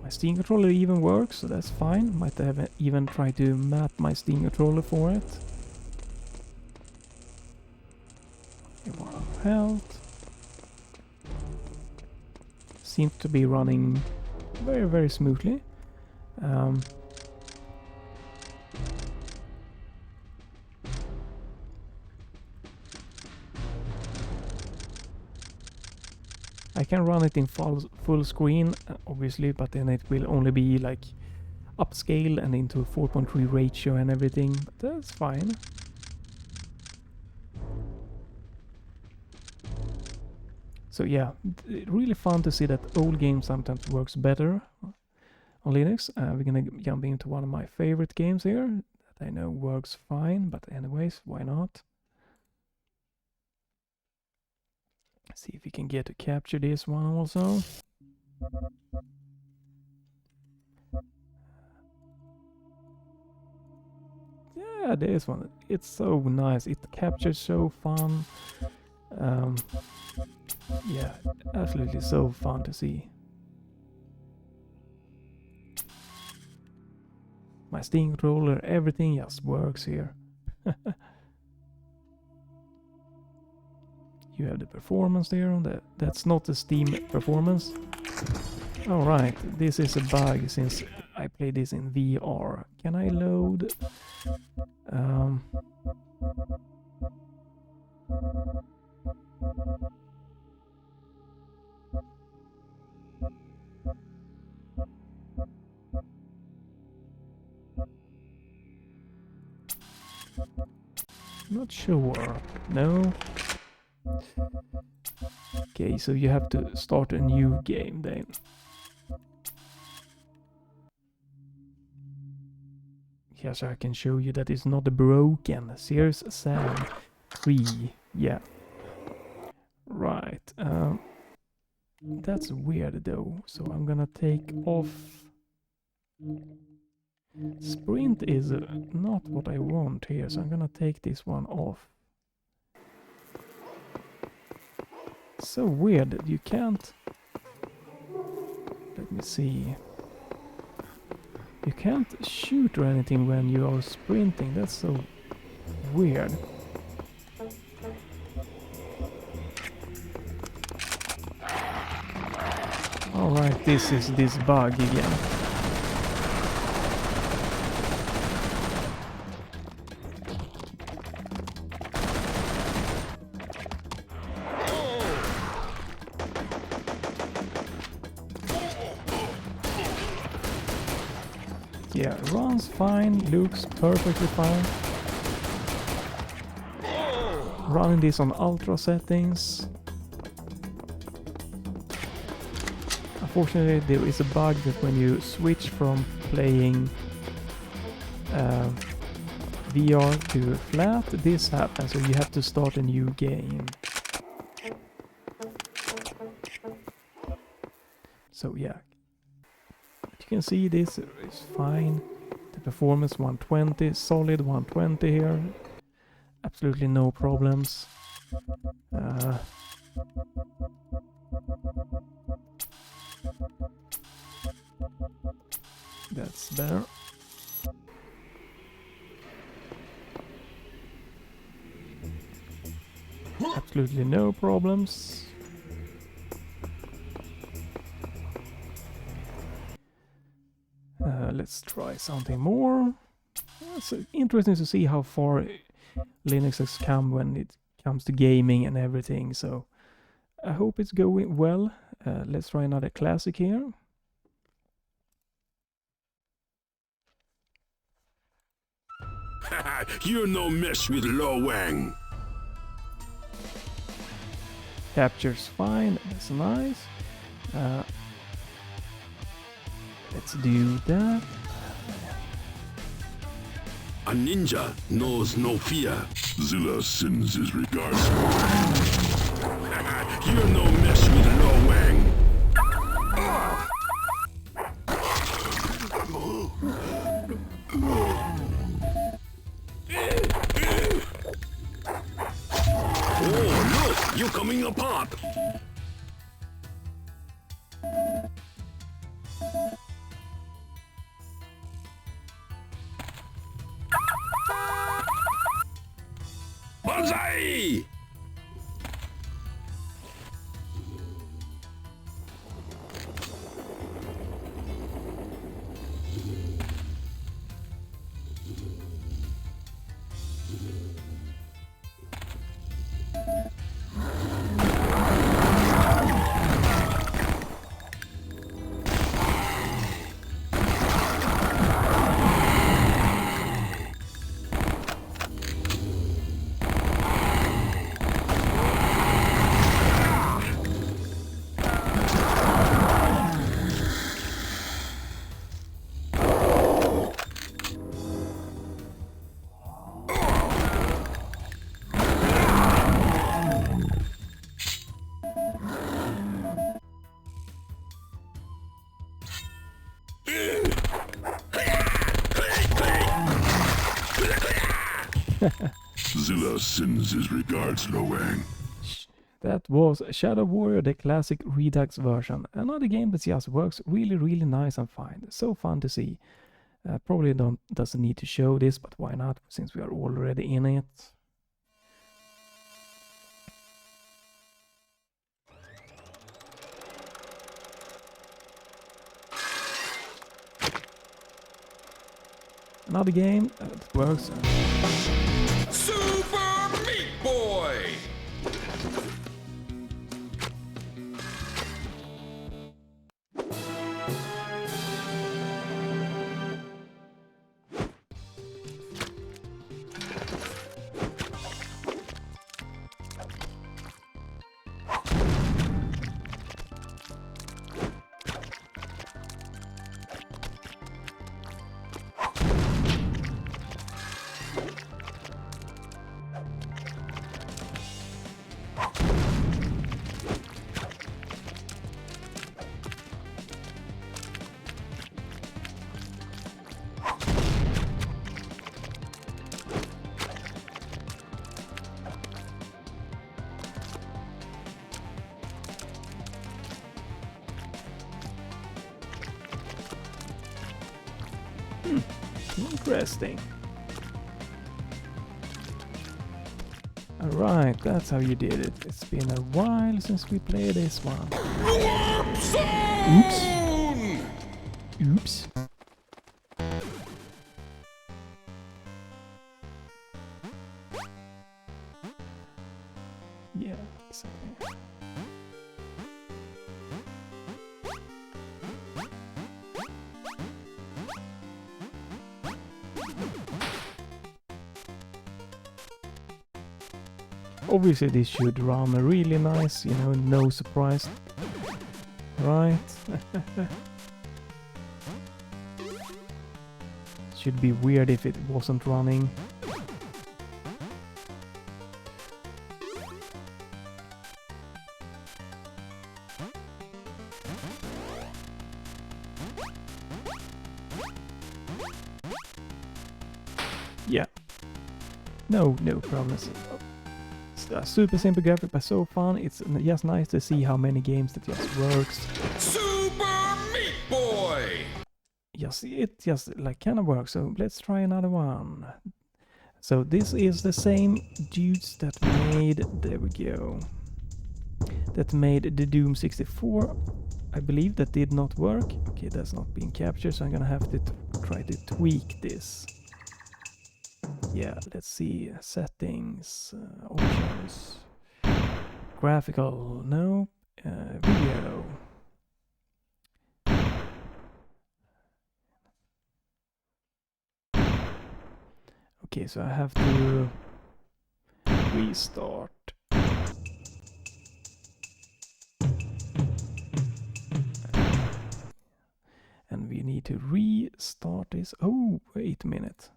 My Steam controller even works, so that's fine. Might have even tried to map my Steam controller for it. Health. Seems to be running very, very smoothly. I can run it in full screen, obviously, but then it will only be like upscale and into 4:3 ratio and everything, but that's fine. So yeah, really fun to see that old game sometimes works better on Linux. We're gonna jump into one of my favorite games here that I know works fine, but anyways, why not? See if we can get to capture this one also. Yeah, this one, it's so nice. It captures so fun. Yeah, absolutely so fun to see. My Steam controller, everything just works here. You have the performance there on that. That's not the Steam performance. Alright, this is a bug since I played this in VR. Can I load? Not sure. No. Okay, so you have to start a new game then. Yes, I can show you that it's not broken. Series Sam 3. Yeah. Right. That's weird though. So I'm gonna take off. Sprint is not what I want here, so I'm gonna take this one off. So weird that you can't. Let me see. You can't shoot or anything when you are sprinting. That's so weird. Alright, this is this bug again. Yeah, runs fine, looks perfectly fine. Running this on ultra settings. Unfortunately, there is a bug that when you switch from playing VR to flat, this happens, so you have to start a new game. So yeah. You can see this is fine. The performance 120, solid 120 here. Absolutely no problems. That's better. Absolutely no problems. Let's try something more. It's interesting to see how far Linux has come when it comes to gaming and everything, so I hope it's going well. Let's try another classic here. You're no mess with Lo Wang. Captures fine, that's nice. Let's do that. A ninja knows no fear. Zilla sends his regards. You're no mess with Lo Wang. Oh, look! You're coming apart! Banzai! Zilla sends his regards, Loang. That was Shadow Warrior, the classic Redux version. Another game that just works really nice and fine. So fun to see. Probably doesn't need to show this, but why not, since we are already in it. Another game that works. Super Meat Boy! Interesting. Alright, that's how you did it. It's been a while since we played this one. Oops. Oops. Yeah, exactly. Obviously this should run really nice, you know, no surprise. Right. Should be weird if it wasn't running. Yeah. No problems. A super simple graphic, but so fun. It's just nice to see how many games that just works. Super Meat Boy! Yes, it just like kind of works. So let's try another one. So this is the same dudes that made, there we go, that made the Doom 64. I believe that did not work. Okay, that's not being captured, so I'm gonna have to try to tweak this. Yeah, let's see, settings, options, graphical, no, video. Okay, so I have to restart. And we need to restart this. Oh, wait a minute.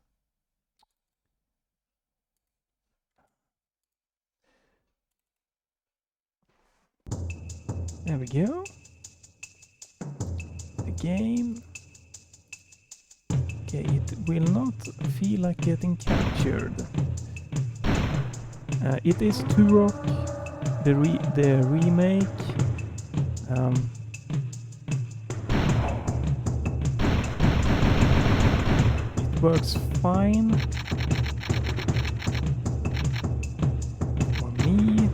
There we go. The game. Okay, it will not feel like getting captured. It is Turok, the remake. It works fine for me.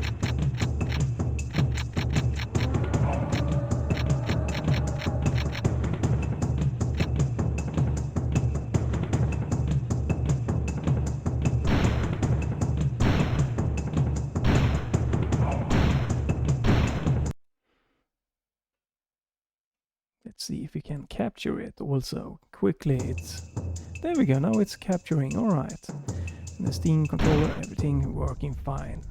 See if we can capture it also quickly. It's there we go. Now it's capturing. All right, the Steam controller, everything working fine.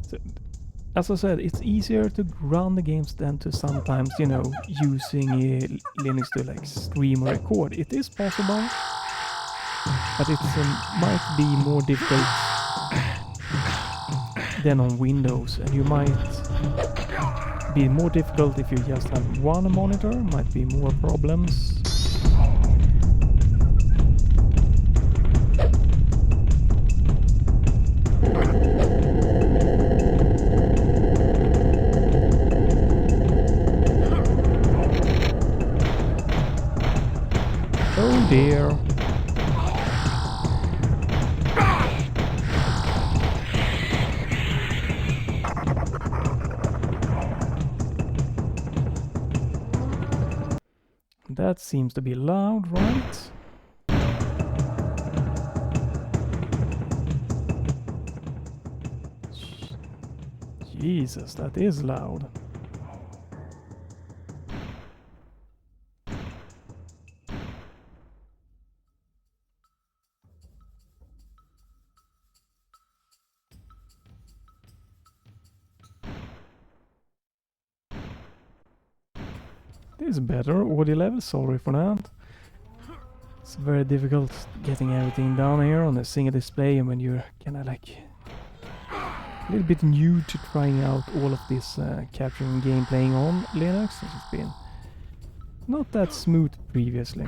So, as I said, it's easier to run the games than to sometimes, you know, using Linux to like stream or record. It is possible, but it might be more difficult than on Windows, and you might be more difficult if you just have one monitor, might be more problems. Oh dear. That seems to be loud, right? Jesus, that is loud. This is better audio level, sorry for that. It's very difficult getting everything down here on a single display, and when you're kinda like a little bit new to trying out all of this capturing game playing on Linux, it's been not that smooth previously.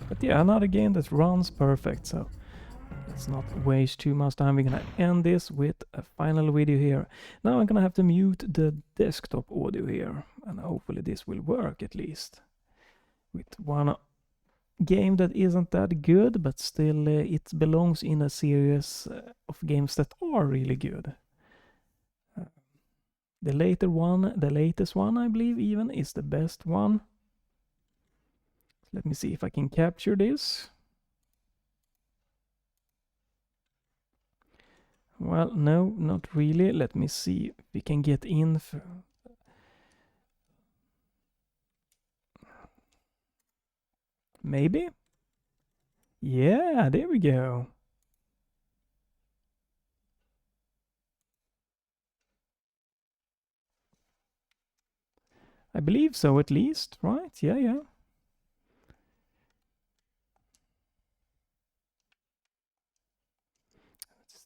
But yeah, another game that runs perfect, so let's not waste too much time. We're gonna end this with a final video here. Now I'm gonna have to mute the desktop audio here, and hopefully this will work at least. With one game that isn't that good, but still it belongs in a series of games that are really good. The latest one, I believe even, is the best one. Let me see if I can capture this. Well, no, not really. Let me see if we can get in. Maybe? Yeah, there we go. I believe so, at least, right? Yeah.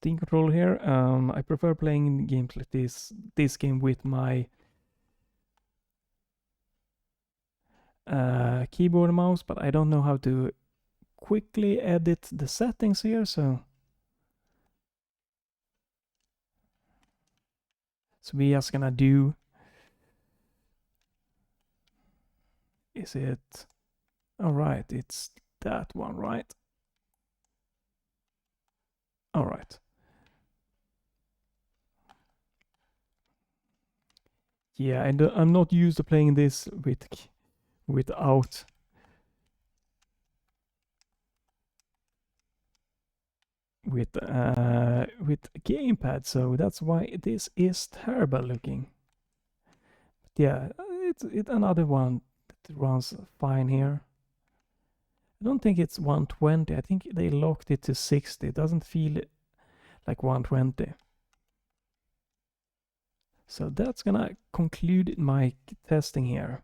Steam controller here. I prefer playing games like this game with my keyboard and mouse, but I don't know how to quickly edit the settings here, so we're just gonna do, is it, all right, it's that one, right? All right. Yeah, and I'm not used to playing this without with gamepad, so that's why this is terrible looking. But yeah, it's another one that runs fine here. I don't think it's 120. I think they locked it to 60. It doesn't feel like 120. So that's gonna conclude my testing here.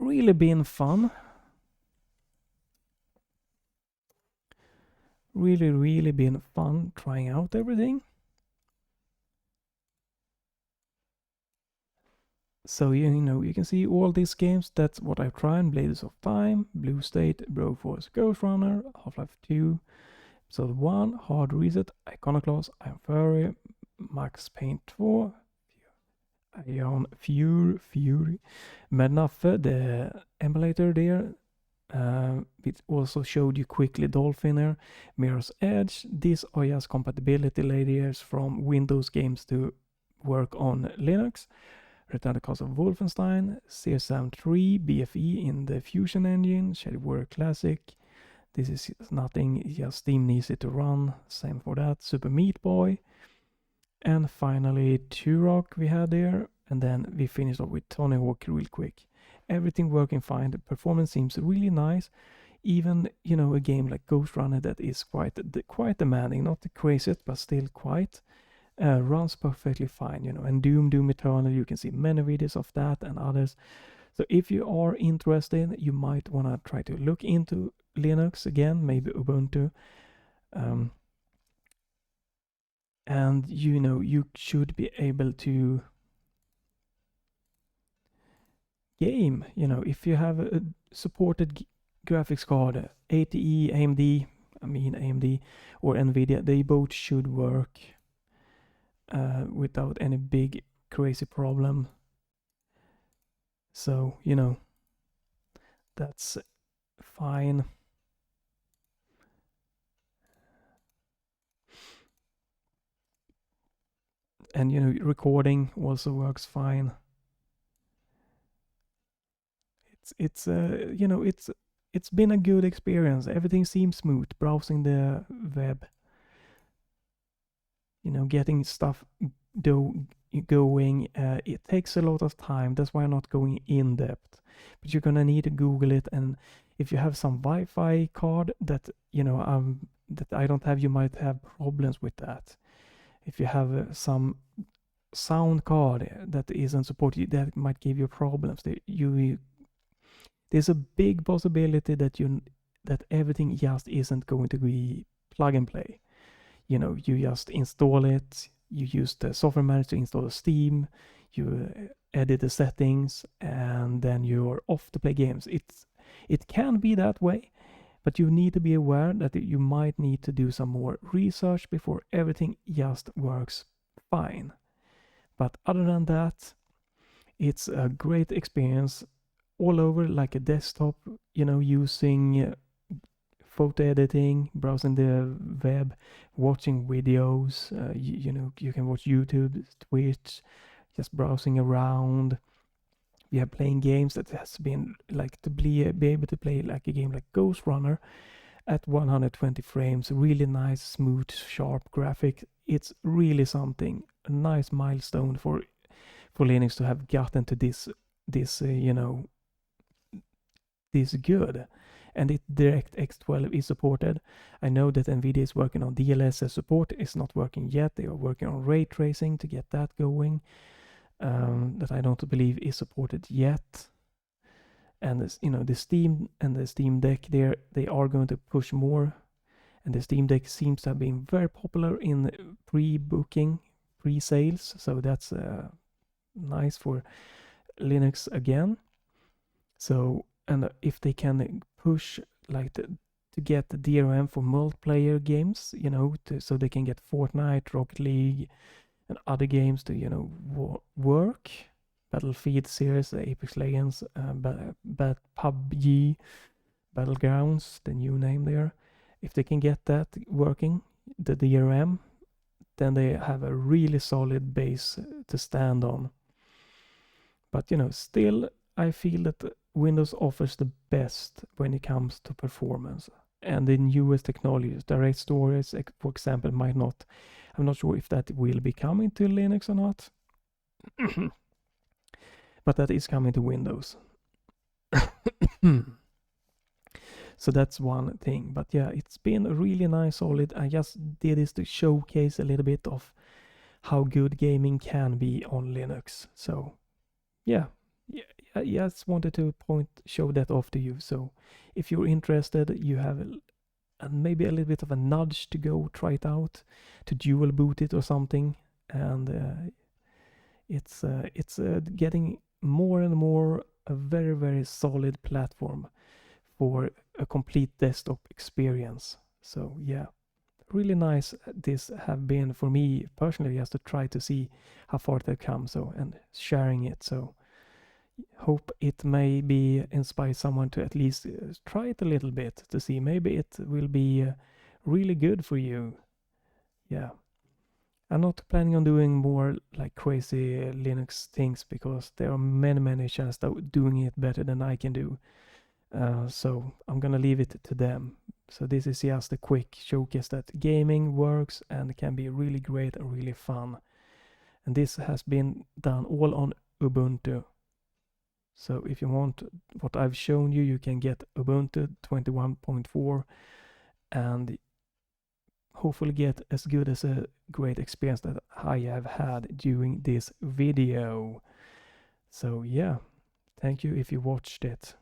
Really been fun. Really been fun trying out everything. So you know, you can see all these games. That's what I've tried: Blades of Time, Blue State, Broforce, Ghost Runner, Half-Life 2, Episode 1, Hard Reset, Iconoclast, Fiore, Max Payne 2, Fiore, Mednaffe, the emulator there. It also showed you quickly Dolphin there, Mirror's Edge. These are just compatibility layers from Windows games to work on Linux. Return the Cause of Wolfenstein, C27JG50 BFE in the Fusion engine, Shadowware Classic. This is nothing, just Steam needs it to run, same for that. Super Meat Boy. And finally Turok we had there, and then we finished off with Tony Hawk real quick. Everything working fine, the performance seems really nice. even, you know, a game like Ghost Runner that is quite demanding, not the craziest, but still quite, runs perfectly fine, you know. And Doom Eternal, you can see many videos of that and others. So if you are interested, you might want to try to look into Linux again, maybe Ubuntu. And you know, you should be able to game, you know, if you have a supported graphics card, ATE, AMD, I mean AMD or Nvidia, they both should work without any big crazy problem. So, you know, that's fine. And, you know, recording also works fine. It's you know, it's been a good experience. Everything seems smooth browsing the web. You know, getting stuff going, it takes a lot of time. That's why I'm not going in depth. But you're gonna need to Google it, and if you have some Wi-Fi card that, you know, that I don't have, you might have problems with that. If you have some sound card that isn't supported, that might give you problems. There's a big possibility that everything just isn't going to be plug and play. You know, you just install it, you use the software manager to install Steam, you edit the settings, and then you're off to play games. It can be that way, but you need to be aware that you might need to do some more research before everything just works fine. But other than that, it's a great experience all over, like a desktop, you know, using photo editing, browsing the web, watching videos. You know, you can watch YouTube, Twitch, just browsing around. We are playing games that has been like to be able to play like a game like Ghost Runner at 120 frames, really nice, smooth, sharp graphic. It's really something, a nice milestone for Linux to have gotten to this you know, this good. And DirectX 12 is supported. I know that Nvidia is working on DLSS support. It's not working yet. They are working on ray tracing to get that going. That I don't believe is supported yet. And this, you know, the Steam and the Steam Deck, they are going to push more. And the Steam Deck seems to have been very popular in pre-booking, pre-sales. So that's nice for Linux again. So, and if they can push like to get the DRM for multiplayer games, you know, so they can get Fortnite, Rocket League, and other games to, you know, work. Battlefield series, Apex Legends, PUBG, Battlegrounds, the new name there. If they can get that working, the DRM, then they have a really solid base to stand on. But, you know, still, I feel that Windows offers the best when it comes to performance. And the newest technologies, direct storage, for example, might not. I'm not sure if that will be coming to Linux or not. But that is coming to Windows. So that's one thing. But yeah, it's been a really nice, solid. I just did this to showcase a little bit of how good gaming can be on Linux. So yeah, I just wanted to show that off to you. So if you're interested, you have maybe a little bit of a nudge to go try it out, to dual boot it or something. And it's getting more and more a very, very solid platform for a complete desktop experience. So yeah, really nice this have been for me personally, just to try to see how far they come, so, and sharing it. So hope it may be inspire someone to at least try it a little bit to see maybe it will be really good for you. Yeah, I'm not planning on doing more like crazy Linux things because there are many channels that are doing it better than I can do. So I'm gonna leave it to them. So this is just a quick showcase that gaming works and can be really great and really fun. And this has been done all on Ubuntu. So if you want what I've shown you, you can get Ubuntu 21.4 and hopefully get as good as a great experience that I have had during this video. So yeah, thank you if you watched it.